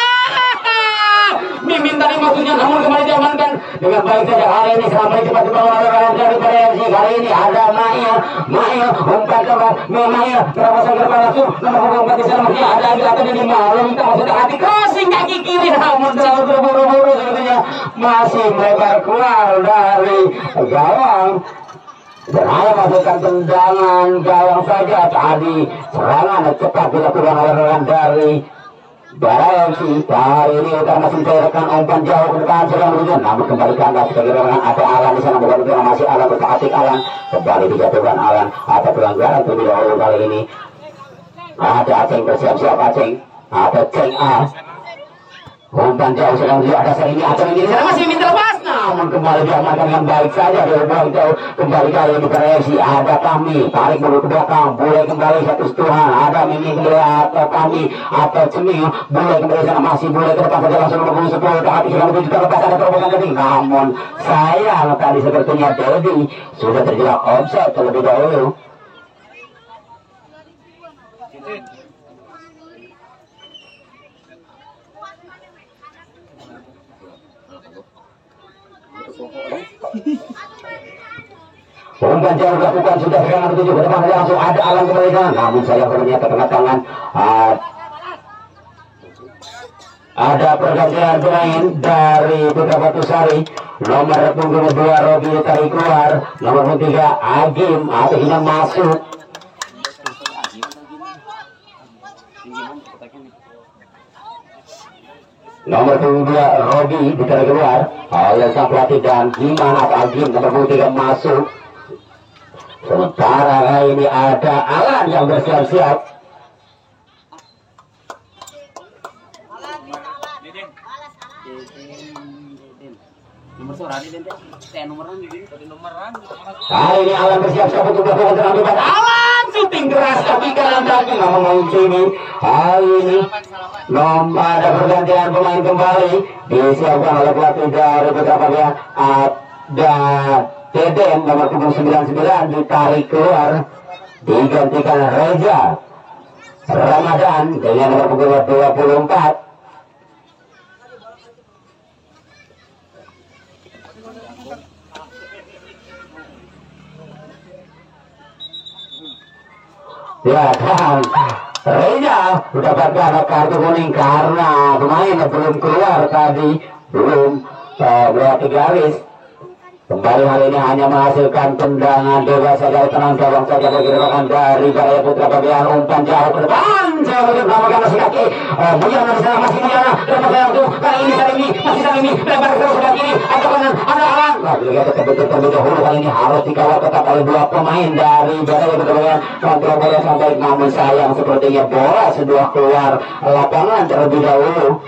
Mimin tadi maksudnya namun kembali diamankan dengan baik saja hari ini. Sampai cepat dibawa oleh dari Barai kali ini ada Mail umpan ke Mail terobosan ke depan langsung nomor 4 di sana masih ada lagi atau di malam kita maksudnya hati crossing kaki kiri namun terlalu terburu-buru sepertinya masih melebar keluar dari gawang. Dan hanya masukkan tendangan gawang saja tadi. Serangan cepat dilakukan oleh rekan dari Barai FC. Kali ini utama masih mencairkan umpan jauh ke depan sedang menuju namun kembali ke anda sebagai rekan ada Alan di sana bukan itu masih Alan bertatik Alan kembali dijatuhkan Alan ada pelanggaran terlebih dahulu kali ini. Ada Aceng bersiap-siap Aceng ada Ceng A umpan jauh sedang menuju ada sering ini Aceng ini sana masih minta lepas namun kembali diamankan dengan baik saja dari buang jauh kembali kali ini Barai FC. Ada kami tarik mundur ke belakang boleh kembali satu setuhan ada Mimi kembali atau kami atau Cemil boleh kembali sana masih boleh ke depan saja langsung nomor 10 tapi sudah menuju ke lepas ada terobosan tadi namun sayang tadi sepertinya Dedi sudah terjerat offside terlebih dahulu. Umpan jauh dilakukan sudah serangan menuju ke depan langsung ada Alan kembali kanan namun saya ternyata kena tangan. Ada pergantian pemain dari Putra Batu Sari nomor punggung 2 Robi tarik keluar nomor 3 Agim akhirnya masuk. Nomor 2 Robi ditarik keluar oleh sang pelatih dan gimana Agim nomor 3 masuk. Sementara kali ini ada Alan yang bersiap-siap. Kali ini Alan bersiap-siap untuk melakukan tendangan bebas. Alan shooting keras tapi kanan kaki namun mengunci ini. Kali ini nomor ada pergantian pemain kembali disiapkan oleh pelatih dari Putra Bagian. Ada Deden nomor 99 ditarik keluar digantikan Reza Ramadan dengan nomor 24. Ya kan Reza mendapatkan kartu kuning karena pemain belum keluar tadi belum melewati garis. Kembali hal ini hanya menghasilkan tendangan bebas saja tenang gawang saja bagi rekan dari Barai Putra bagian umpan jauh ke depan jauh ke depan masih kaki Mulyana di sana masih Mulyana lepas langsung kali ini masih Salimi lebar terus sebelah kiri ada kanan ada Alan lihat betul terlebih dahulu kali ini harus dikawal ketat oleh 2 pemain dari Barai Putra bagian kontrol bola sampai namun sayang sepertinya bola sudah keluar lapangan terlebih dahulu.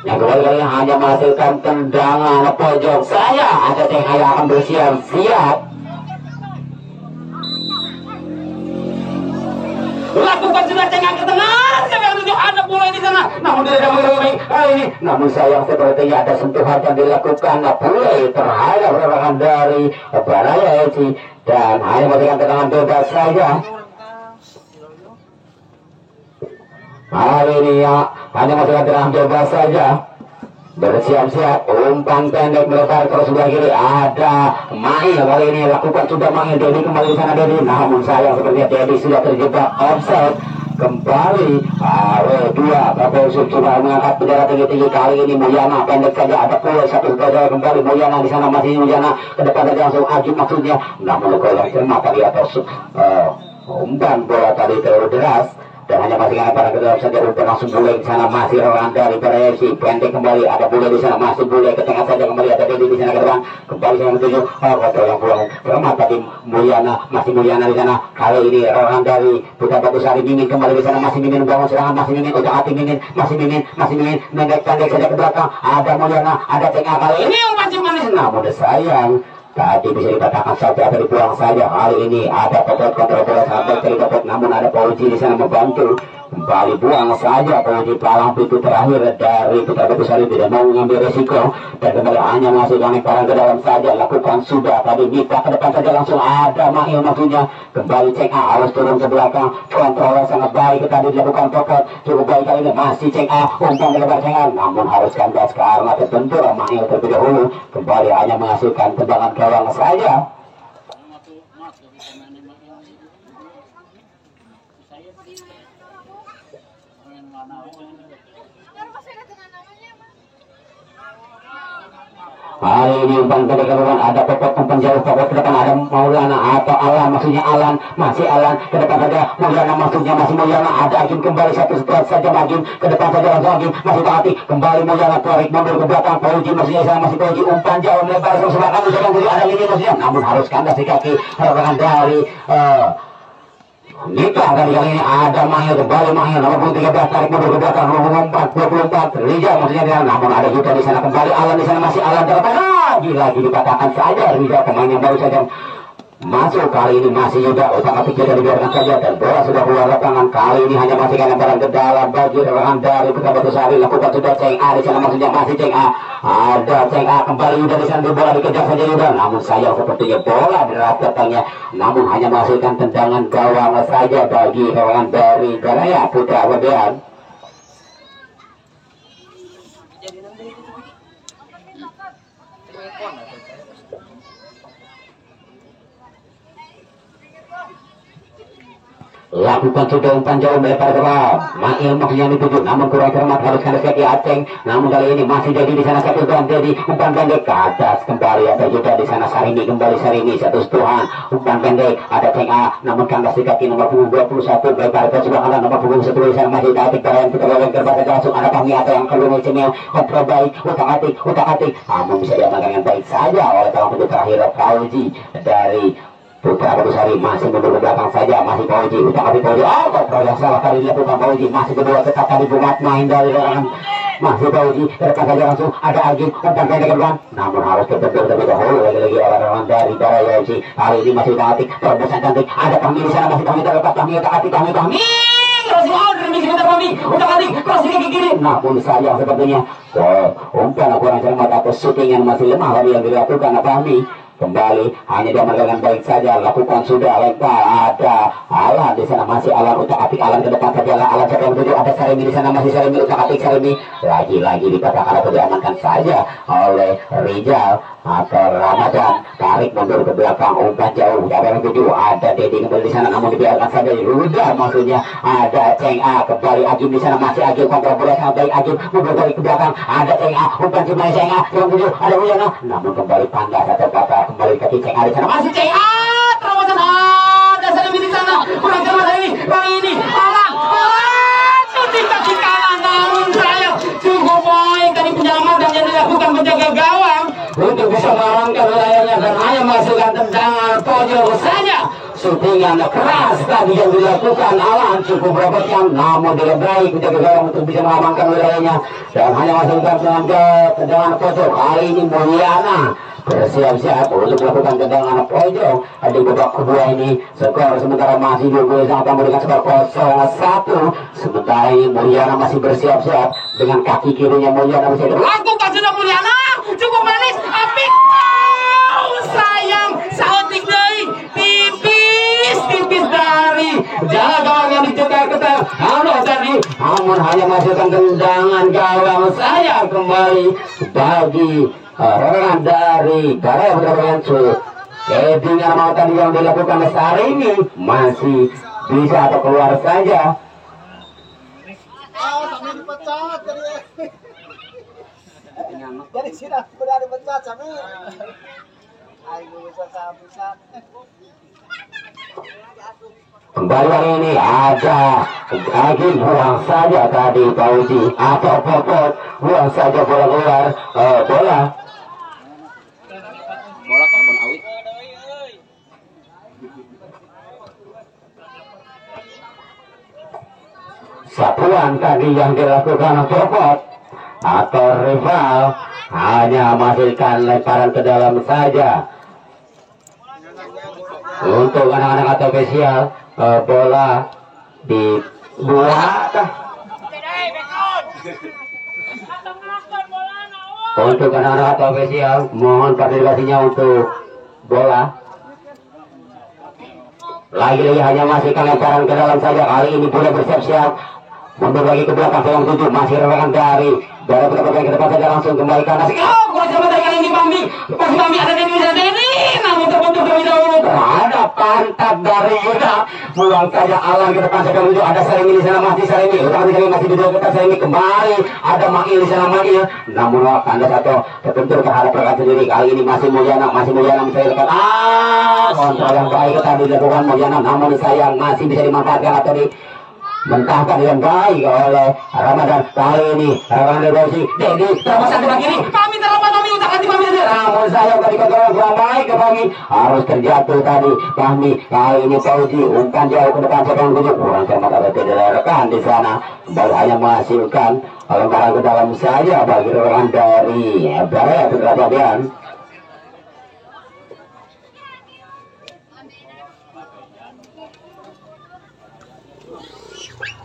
Yang kembali hanya menghasilkan tendangan pojok saya ada Teng Ayah akan bersiap-siap lakukan sudah Tengah ke tengah siapa yang tunjuk ada bola di sana namun tidak ada baik kali ini namun sayang sepertinya ada sentuhan yang dilakukan boleh terhadap rekan dari Barai FC dan hanya memberikan tendangan bebas saja. Hari ini ya hanya masih tendangan bebas saja bersiap-siap umpan pendek melebar ke sebelah kiri ada Mail kali ini lakukan sudah Mail Dedi kembali di sana Dedi namun sayang sepertinya Dedi sudah terjebak offside kembali W2 Bapak Yusuf coba mengangkat bendera tinggi-tinggi kali ini Mulyana pendek saja ada pula satu saja kembali Mulyana di sana masih Mulyana ke depan saja langsung Ajib maksudnya namun kalau yang cermat tadi atas umpan bola tadi terlalu deras dan hanya masih karena para kedua saja umpan langsung bule di sana masih orang dari Persib pendek kembali ada bule di sana masih bule ke tengah saja kembali ada Dedi di sana ke depan kembali saya menuju kontrol yang pulang bermat tadi Mulyana masih Mulyana di sana kali ini orang dari Putra Batusari Mimin kembali di sana masih Mimin bangun serangan masih Mimin udah hati Mimin masih Mimin pendek saja ke belakang ada Mulyana ada tengah kali ini umpan si manis namun sayang tadi bisa dikatakan saja atau dipulang saja kali ini ada Popot kontrol bola sampai kali Popot namun ada Pauji di sana membantu kembali buang saja Pauji palang pintu terakhir dari Putra Batusari tidak mau mengambil resiko dan kembali hanya masih lemparan ke dalam saja lakukan sudah tadi minta ke depan saja langsung ada Mahil maksudnya kembali cek A harus turun ke belakang kontrolnya sangat baik tadi dilakukan Popot cukup baik kali ini masih cek A umpan lebar cengar namun harus kandas karena terbentur Mahil terlebih dahulu kembali hanya menghasilkan tendangan gawang saja. Hari ini umpan ke depan ada Popot umpan jauh Popot ke depan ada Maulana atau Alan maksudnya Alan masih Alan ke depan saja Mulyana maksudnya masih Mulyana ada Agim kembali satu setelah saja Agim ke depan saja langsung Agim masih Tati kembali Mulyana tarik mundur ke belakang Pauji maksudnya sana masih Pauji umpan jauh melebar ke sebelah kanan ada ini maksudnya namun harus kandas di kaki halangan dari Nita kali ini ada Mahil kembali Mahil nomor 13 tarik mundur ke belakang nomor 24 Rijal maksudnya dia namun ada juga di sana kembali Alan di sana masih Alan terlepas lagi dikatakan saja Rijal pemain yang baru saja masuk kali ini masih juga otak-atik kita dibiarkan saja dan bola sudah keluar lapangan kali ini hanya masih lemparan ke dalam bagi rekan dari Putra Batusari lakukan sudah Ceng A di sana maksudnya masih Ceng A ada Ceng A kembali udah di sana bola dikejar saja juga namun sayang sepertinya bola datangnya namun hanya menghasilkan tendangan gawang saja bagi rekan dari Garaya Putra Webean. Lakukan sudah umpan jauh melebar ke bawah Mahil maksudnya dituju namun kurang cermat harus kandas kaki Aceng namun kali ini masih jadi di sana satu tuhan jadi umpan pendek ke atas kembali ada juga di sana Sarini kembali Sarini satu tuhan umpan pendek ada Ceng A namun kandas di kaki nomor 21 melebar ke sebelah kanan nomor 21 di sana masih Atik Barayan Putra Webean terbang langsung ada Pami atau yang keluar Cemil kontrol baik utak-atik namun bisa diamankan dengan baik saja oleh palang pintu terakhir Pauji dari Putra Batusari masih mundur ke belakang saja masih Pauji utak-atik Pauji kontrol yang salah kali dilakukan Pauji masih kedua tetap tadi bumat main dari orang masih Pauji ke depan saja langsung ada Agim umpan pendek ke depan namun harus terbentur terlebih dahulu lagi-lagi orang dari Garaya FC kali ini masih utak-atik terobosan cantik ada Pami di sana masih Pami terlepas Pami utak-atik utak-atik crossing ke kiri namun sayang sepertinya umpan kurang cermat atau shooting yang masih lemah tadi yang dilakukan Pami kembali hanya dia melakukan baik saja lakukan sudah lempar ada Alan di sana masih Alan utak-atik Alan ke depan saja Alan siapa yang tuju ada Sarimi di sana masih Sarimi utak-atik Sarimi lagi-lagi dikatakan atau diamankan saja oleh Rijal atau Ramadan tarik mundur ke belakang umpan jauh siapa yang tuju ada Dedi kembali di sana namun dibiarkan saja Ruda maksudnya ada Ceng A kembali Agim di sana masih Agim kontrol bola sangat baik Agim mundur dari ke belakang ada Ceng A umpan kembali Ceng A yang tuju ada Mulyana namun kembali pandas atau kata kembali ke Ceng A di sana masih Ceng A terobosan ada Sarimi di sana kurang cermat kali ini Alang shooting kaki kanan namun sayang cukup baik tadi penyelamat dan yang dilakukan penjaga gawang untuk bisa mengamankan wilayahnya dan hanya masukkan tendangan pojok saja shootingan keras tadi yang dilakukan Alan cukup robotnya namun dia baik penjaga gawang untuk bisa mengamankan wilayahnya dan hanya masukkan tendangan pojok kali ini Mulyana bersiap-siap untuk melakukan tendangan pojok di babak kedua ini skor sementara masih juga sangat memberikan skor 0-1 sementara ini Mulyana masih bersiap-siap dengan kaki kirinya Mulyana bisa lakukan sudah Mulyana cukup manis apik sayang saotik dari tipis dari jalan gawang yang dicetak ketat tadi namun hanya masukkan tendangan gawang saya kembali bagi orang dari Garaya Putra Webean headingan mau tadi yang dilakukan hari ini masih bisa atau keluar saja sampai dipecat dari sini sudah dipecat sampai Kembali hari ini ada lagi buang saja tadi Pauji atau Popot buang saja bola keluar bola karbon awit. satuan tadi yang dilakukan Popot atau rival hanya menghasilkan lemparan ke dalam saja untuk anak-anak atau spesial. Bola dibuat untuk anak-anak atau spesial, mohon partisipasinya untuk bola. Lagi-lagi hanya masih lemparan ke dalam saja. Kali ini boleh bersiap-siap mundur lagi ke belakang peluang 7 masih rekan dari putar ke depan saja langsung kembali ke atas. Kurang sebentar kali ini Bambi. Masih Bambi ada Denny, namun terbentuk lebih dahulu terhadap pantat dari Yuda. Buang saja Alan ke depan saja menuju ada Sarimi di sana masih Sarimi. Utama Sarimi masih di dekat Sarimi kembali. Ada Mail di sana Mail. Namun tanda satu terbentur terhadap rekan sendiri. Kali ini masih Mujana mencari dekat. Kontrol yang baik tadi dilakukan Mujana, namun sayang masih bisa dimanfaatkan atau mentahkan dengan baik oleh Ramadan. Kali ini Ramadan Rosi Dedi terobosan sebelah kiri Pami terlompat Pami untuk hati Pami saja. Namun saya tadi kontrol kurang baik ke Pami harus terjatuh tadi Pami. Kali ini Pauji umpan jauh ke depan sekarang tujuh kurang cermat atau tidak rekan di sana baru hanya menghasilkan lemparan ke dalam saja bagi rekan dari Baraya Putra Fabian.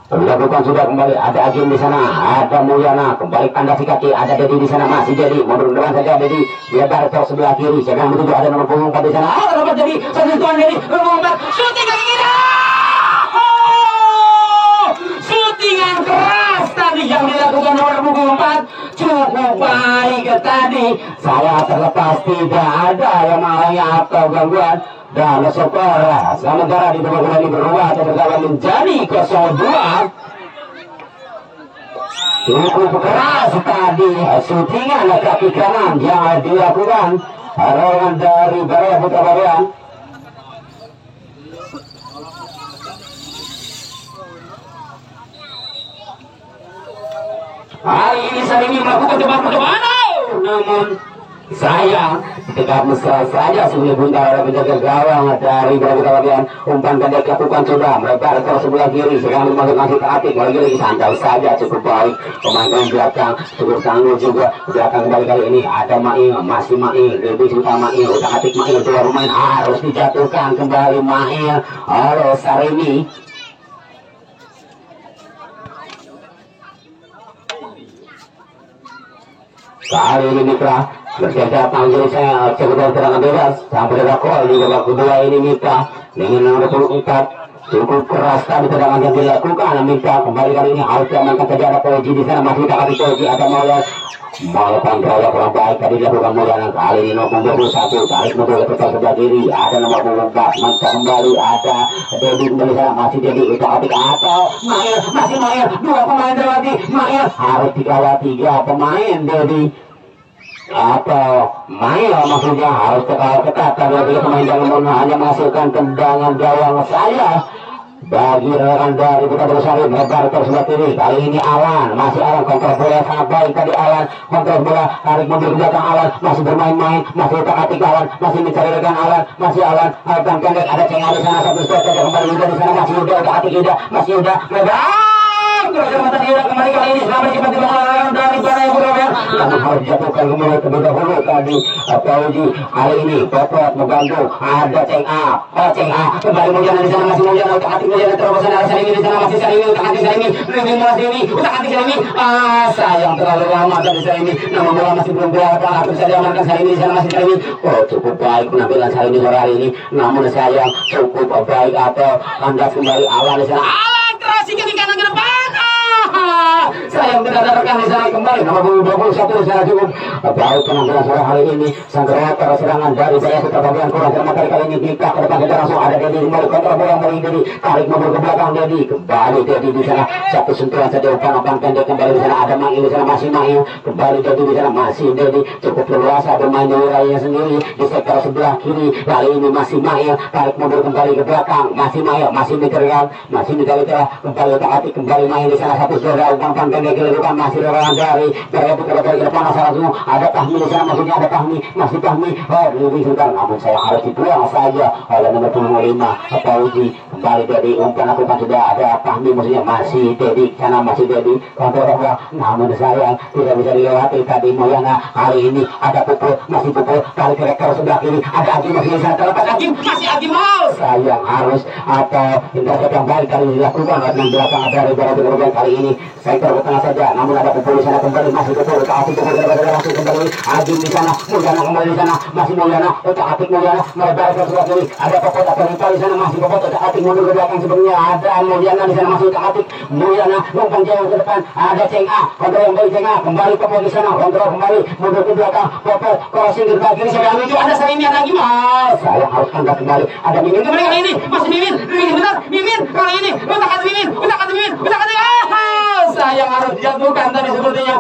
Dilakukan sudah kembali ada Agim di sana, ada Mulyana kembali kandasi kaki, ada Dedi di sana masih Dedi mundur depan saja Dedi lebar ke sebelah kiri sedang menuju ada nomor punggung 4 di sana. Dapat Dedi sentuhan Dedi nomor 4 shooting kaki kiri. Shootingan keras tadi yang dilakukan nomor punggung 4 cukup baik tadi. Saya terlepas tidak ada yang menghalangi atau gangguan. Dan skor sementara di babak ini berubah atau berjalan menjadi 0-2. Cukup keras tadi shootingan kaki kanan yang dilakukan oleh dari Baraya Putra Fabian. Hari ini Sarimi melakukan percobaan, namun sayang tetap mesra saja sudah buntar ada penjaga gawang dari Putra Fabian. Umpan pendek lakukan sudah melebar ke sebelah kiri sekarang masuk ke atik lagi sandal saja cukup baik pemain belakang cukup tangguh juga belakang kali ini ada Mail masih Mail lebih suka Mail udah atik Mail keluar main harus dijatuhkan kembali Mail oleh Sarimi. Kali ini Mitra bersiap panggil saya sekedar serangan bebas sampai ada gol di babak kedua ini Mitra dengan nomor 24 cukup keras tadi tendangan yang dilakukan Mitra kembali kali ini harus diamankan saja ada Pauji di sana masih tak Pauji ada mau kontrol kurang baik tadi dilakukan Mulyana. Kali ini nomor 21 tarik mundur ke sebelah kiri ada nomor 24 mantap kembali ada Dedi kembali sana masih Dedi itu atik atau Mail masih Mail dua pemain terlewati Mail harus dikawal 3 pemain Dedi atau Mail maksudnya harus ketat karena 3 pemain yang hanya menghasilkan tendangan gawang saya bagi rekan dari Putra Bersari lebar ke sebelah kiri. Kali ini Alan masih Alan kontrol bola sangat baik tadi Alan kontrol bola tarik mundur ke belakang Alan masih bermain-main masih otak-atik Alan masih mencari rekan Alan masih Alan dan pendek ada Cengar di sana satu step saja kembali Yuda di sana masih Yuda otak-atik Yuda masih Yuda lebar kembali kali ini sampai cepat dibangun dari Baraya Putra Fabian namun harus dijatuhkan kembali terlebih dahulu tadi Pauji. Kali ini Popot membantu ada Cengar kembali Mulyana di sana masih Mulyana otak-atik Mulyana terobosan ada Sarimi di sana masih Sarimi otak-atik Sarimi lebih Sarimi otak-atik Sarimi sayang terlalu lama dari Sarimi namun bola masih belum kelihatan akhir saja amankan Sarimi di sana masih Sarimi. Cukup baik penampilan Sarimi sore hari ini namun sayang cukup baik atau kandas kembali Alan di sana Alan terasi kaki kanan ke depan sayang tidak ada rekan di sana kembali nomor 21 di sana cukup baik penampilan sore hari ini sang kreator serangan dari saya putar bagian kurang terima kali ini kita ke depan kita langsung ada Dedi kembali kontra bola dari Dedi tarik mundur ke belakang Dedi kembali Dedi di sana satu sentuhan saja umpan pendek kembali di sana ada Mail di sana masih Mail kembali Dedi di sana masih Dedi cukup leluasa bermain di wilayahnya sendiri di sektor sebelah kiri kali ini masih Mail tarik mundur kembali ke belakang masih Mail masih ditergal masih ditergal kembali otak-atik kembali Mail di sana satu saudara umpan pendek ke depan masih leluasa dari putar ke depan langsung ada Fahmi di sana maksudnya ada Fahmi masih Fahmi lebih sebentar namun saya harus dibuang saja oleh nomor 25 Fauzi kembali Dedi umpan aku kan sudah ada Fahmi maksudnya masih Dedi sana masih Dedi kontrol bola namun sayang tidak bisa dilewati tadi Moyana hari ini ada pukul masih pukul tarik ke rektor sebelah kiri ada Agim masih di sana terlepas Agim masih Agim sayang harus atau intercept yang baik kali dilakukan oleh belakang ada Rebara kali ini sektor ke tengah saja namun ada pukul di sana kembali masih pukul ke atas pukul langsung kembali Agim di sana Mulyana kembali di sana masih Mulyana otak-atik Mulyana melebar ke sebelah kiri ada Popot atau Rita di sana masih Popot otak-atik mundur ke belakang sebelumnya ada Mulyana di sana masih otak-atik Mulyana lompat jauh ke depan ada Ceng A kontrol yang baik Ceng A kembali Popot di sana kontrol kembali mundur ke belakang Popot crossing ke belakang kiri saya menuju ada Sarimi ada lagi saya harus angkat kembali ada Mimin kembali kali ini masih Mimin benar Mimin kali ini otak-atik Mimin sayang harus dijatuhkan tadi sepertinya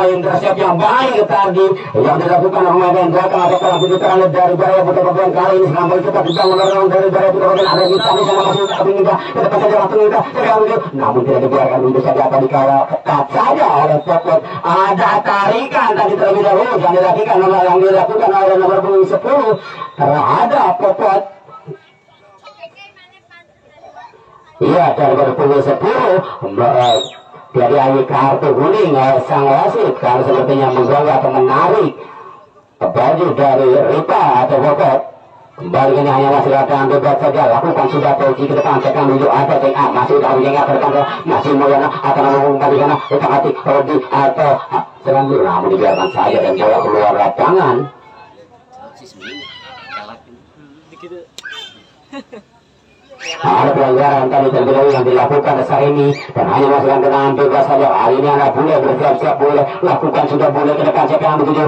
intercept yang baik tadi yang dilakukan oleh pemain belakang ada kalau begitu terlalu dari Baraya Putra Bagian kali ini sampai cepat dibangun orang dari Baraya Putra Bagian ada Mita di sana masih tapi Mita ke depan saja langsung Mita namun tidak dibiarkan untuk saja apa dikawal ketat saja oleh Popot ada tarikan tadi terlebih dahulu yang dilakukan oleh nomor 10 terhadap Popot. Iya dari nomor 10 dari ayu kartu kuning sang wasit kalau sepertinya mengganggu atau menarik baju dari Rita atau Popot kembali ini hanya masih ada bebas saja lakukan sudah Fauzi ke depan tekan menuju ada Ceng A masih udah Ceng A ke depan masih Mulyana akan mengumumkan di sana otak-atik Rodi atau serang namun dibiarkan saja dan bola keluar lapangan ada pelanggaran tadi terlebih yang dilakukan saat ini dan hanya masalah kenangan bebas saja hari ini anak boleh bersiap-siap boleh lakukan sudah boleh ke depan siapa yang begitu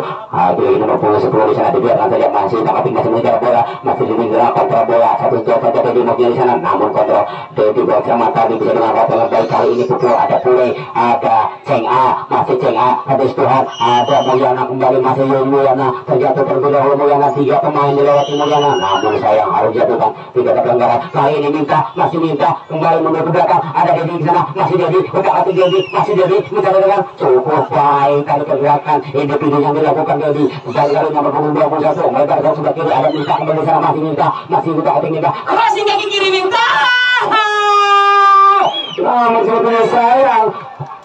ini nomor 10 di sana dibiarkan saja masih tapi masih mengejar bola masih diminta kontrol bola satu jauh saja Dedi Moknya di sana namun kontrol Dedi bersama tadi bisa dengan rata baik kali ini pukul ada Pule ada Ceng A masih Ceng A habis Tuhan ada Mulyana kembali masih Mulyana terjatuh terlebih dahulu Mulyana 3 pemain dilewati Mulyana namun sayang harus jatuhkan tidak ada pelanggaran kali ini masih minta kembali mundur ke belakang ada Dedi di sana masih Dedi otak-atik Dedi masih Dedi minta dengan cukup baik kali pergerakan individu yang dilakukan Dedi kembali kali nomor 21 melebar ke sebelah kiri ada minta kembali di sana masih otak-atik minta crossing kaki kiri minta namun sebetulnya sayang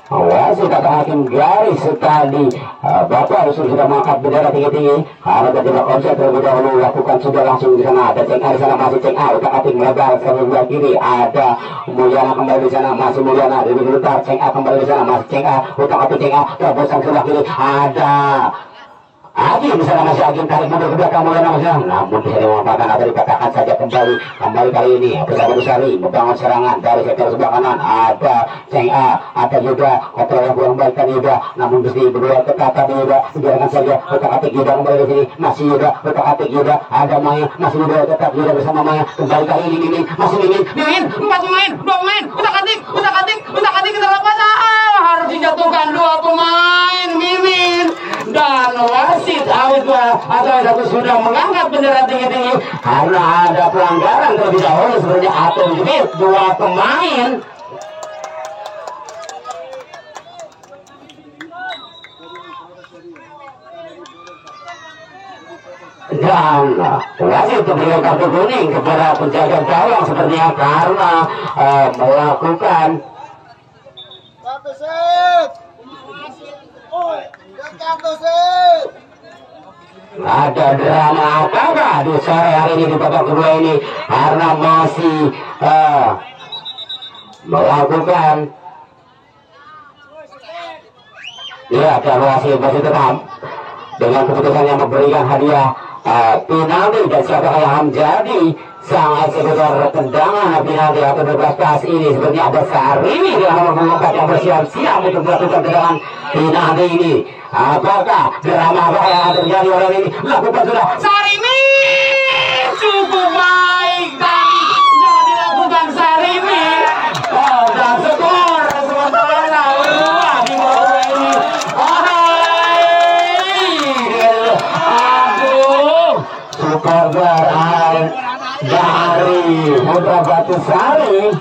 wasit kata hakim garis tadi Bapak Rasul sudah mengangkat bendera tinggi-tinggi karena tidak offset terlebih dahulu lakukan sudah langsung di sana ada Ceng A di sana masih Ceng A otak-atik melebar ke sebelah kiri ada Mulyana kembali di sana masih Mulyana lebih bentar Ceng A kembali di sana masih Ceng A otak-atik Ceng A terobosan sebelah kiri ada Agim di sana masih Agim tarik mundur ke belakang Mulyana masih namun bisa dimanfaatkan atau dikatakan saja kembali kali ini bersama Sari membangun serangan dari sektor sebelah kanan ada Ceng A ada Yuda kontrol yang kurang baik kan Yuda namun mesti berdua ketat tadi Yuda biarkan saja otak-atik Yuda kembali ke sini masih Yuda otak-atik Yuda ada Maya masih Yuda ketat Yuda bersama Maya kembali kali ini Mimin masih Mimin 4 pemain 2 pemain otak-atik terlepas harus dijatuhkan 2 pemain Mimin dan wasit atau sudah mengangkat bendera tinggi-tinggi karena ada pelanggaran terlebih dahulu sebenarnya atau juga 2 pemain dan wasit memberikan kartu kuning kepada penjaga gawang sepertinya karena melakukan ada drama apakah di sore hari ini di babak kedua ini karena masih melakukan dan wasit masih tetap dengan keputusan yang memberikan hadiah penalti dan siapa yang menjadi sang eksekutor tendangan penalti atau berbelas ini sebenarnya ada Sarimi dengan nomor 4 yang bersiap-siap untuk melakukan tendangan penalti ini. Apakah drama apa yang terjadi oleh ini? Lakukan sudah Sarimi cukup baik tadi yang dilakukan Sarimi. dan skor sementara berdua di bawah ini. Aduh, skor dari Putra Batusari.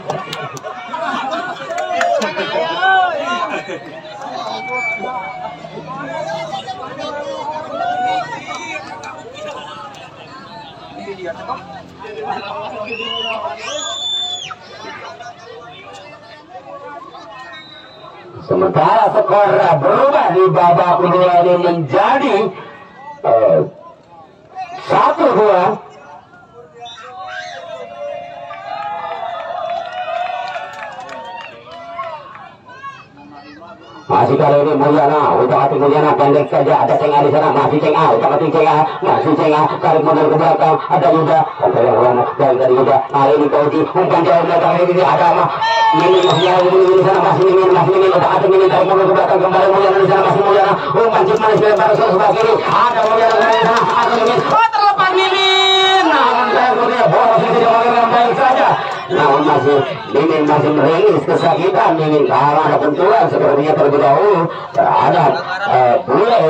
Sementara skor berubah di babak kedua ini menjadi 1-2. Masih kali ini Mulyana, udah hati Mulyana pendek saja, ada Cenga di sana, masih Cenga, udah hati Cenga, masih Cenga, tarik mundur ke belakang, ada Yuda, sampai yang mana, dari Yuda, hari ini Koji, umpan jauh belakang ini ada mah, Mimin masih jauh, Mimin di sana, masih Mimin, udah hati Mimin, tarik mundur ke belakang, kembali Mulyana di sana, masih Mulyana, umpan cip manis lebar ke sebelah kiri, ada Mulyana di sana, ada Mimin, Terlepas Mimin. namun saya bola masih tidak dengan baik saja. Namun Mimin masih meringis kesakitan. Mimin kalah ada benturan sepertinya terlebih dahulu terhadap Bule.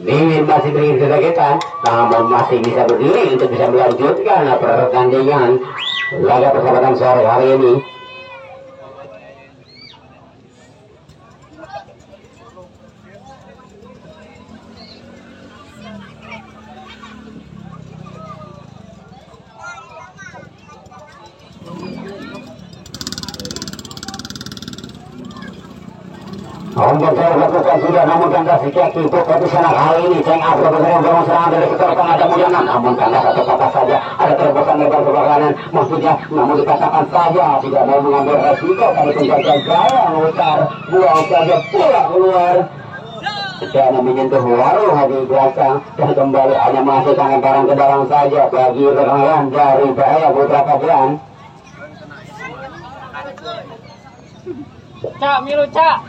Mimin masih meringis kesakitan, namun masih bisa berdiri untuk bisa melanjutkan pertandingan laga persahabatan sore hari ini. Untuk saya lakukan sudah, namun kandas dikaki pokok di sana kali ini Ceng Afro bersama dorong serangan dari sekitar tengah ada Mulyana, namun kandas satu patah saja, ada terobosan lebar ke kanan, maksudnya namun dikatakan saja tidak mau mengambil resiko kali penjaga gaya memutar buang saja bola keluar. Sedang menyentuh warung di belakang dan kembali hanya menghasilkan lemparan ke dalam saja bagi rekan dari Bahaya Putra Kajian. Cak, milu cak.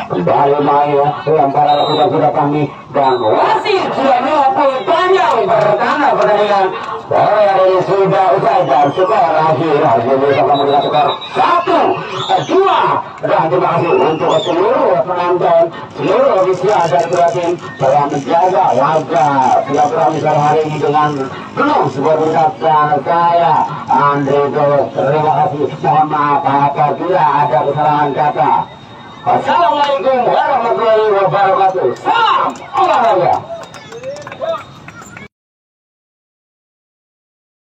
Kembali main lemparan lakukan sudah kami dan wasit sudah melakukan panjang pertanda pertandingan. Sore hari ini sudah usai dan skor akhir bisa kemudian skor 1-2 dan terima kasih untuk seluruh penonton, seluruh ofisial dan tim telah menjaga laga silaturahmi sore hari ini dengan penuh sebuah berkat saya Andre Dolos. Terima kasih, mohon maaf apabila ada kesalahan kata. Assalamualaikum warahmatullahi wabarakatuh. Salam olahraga.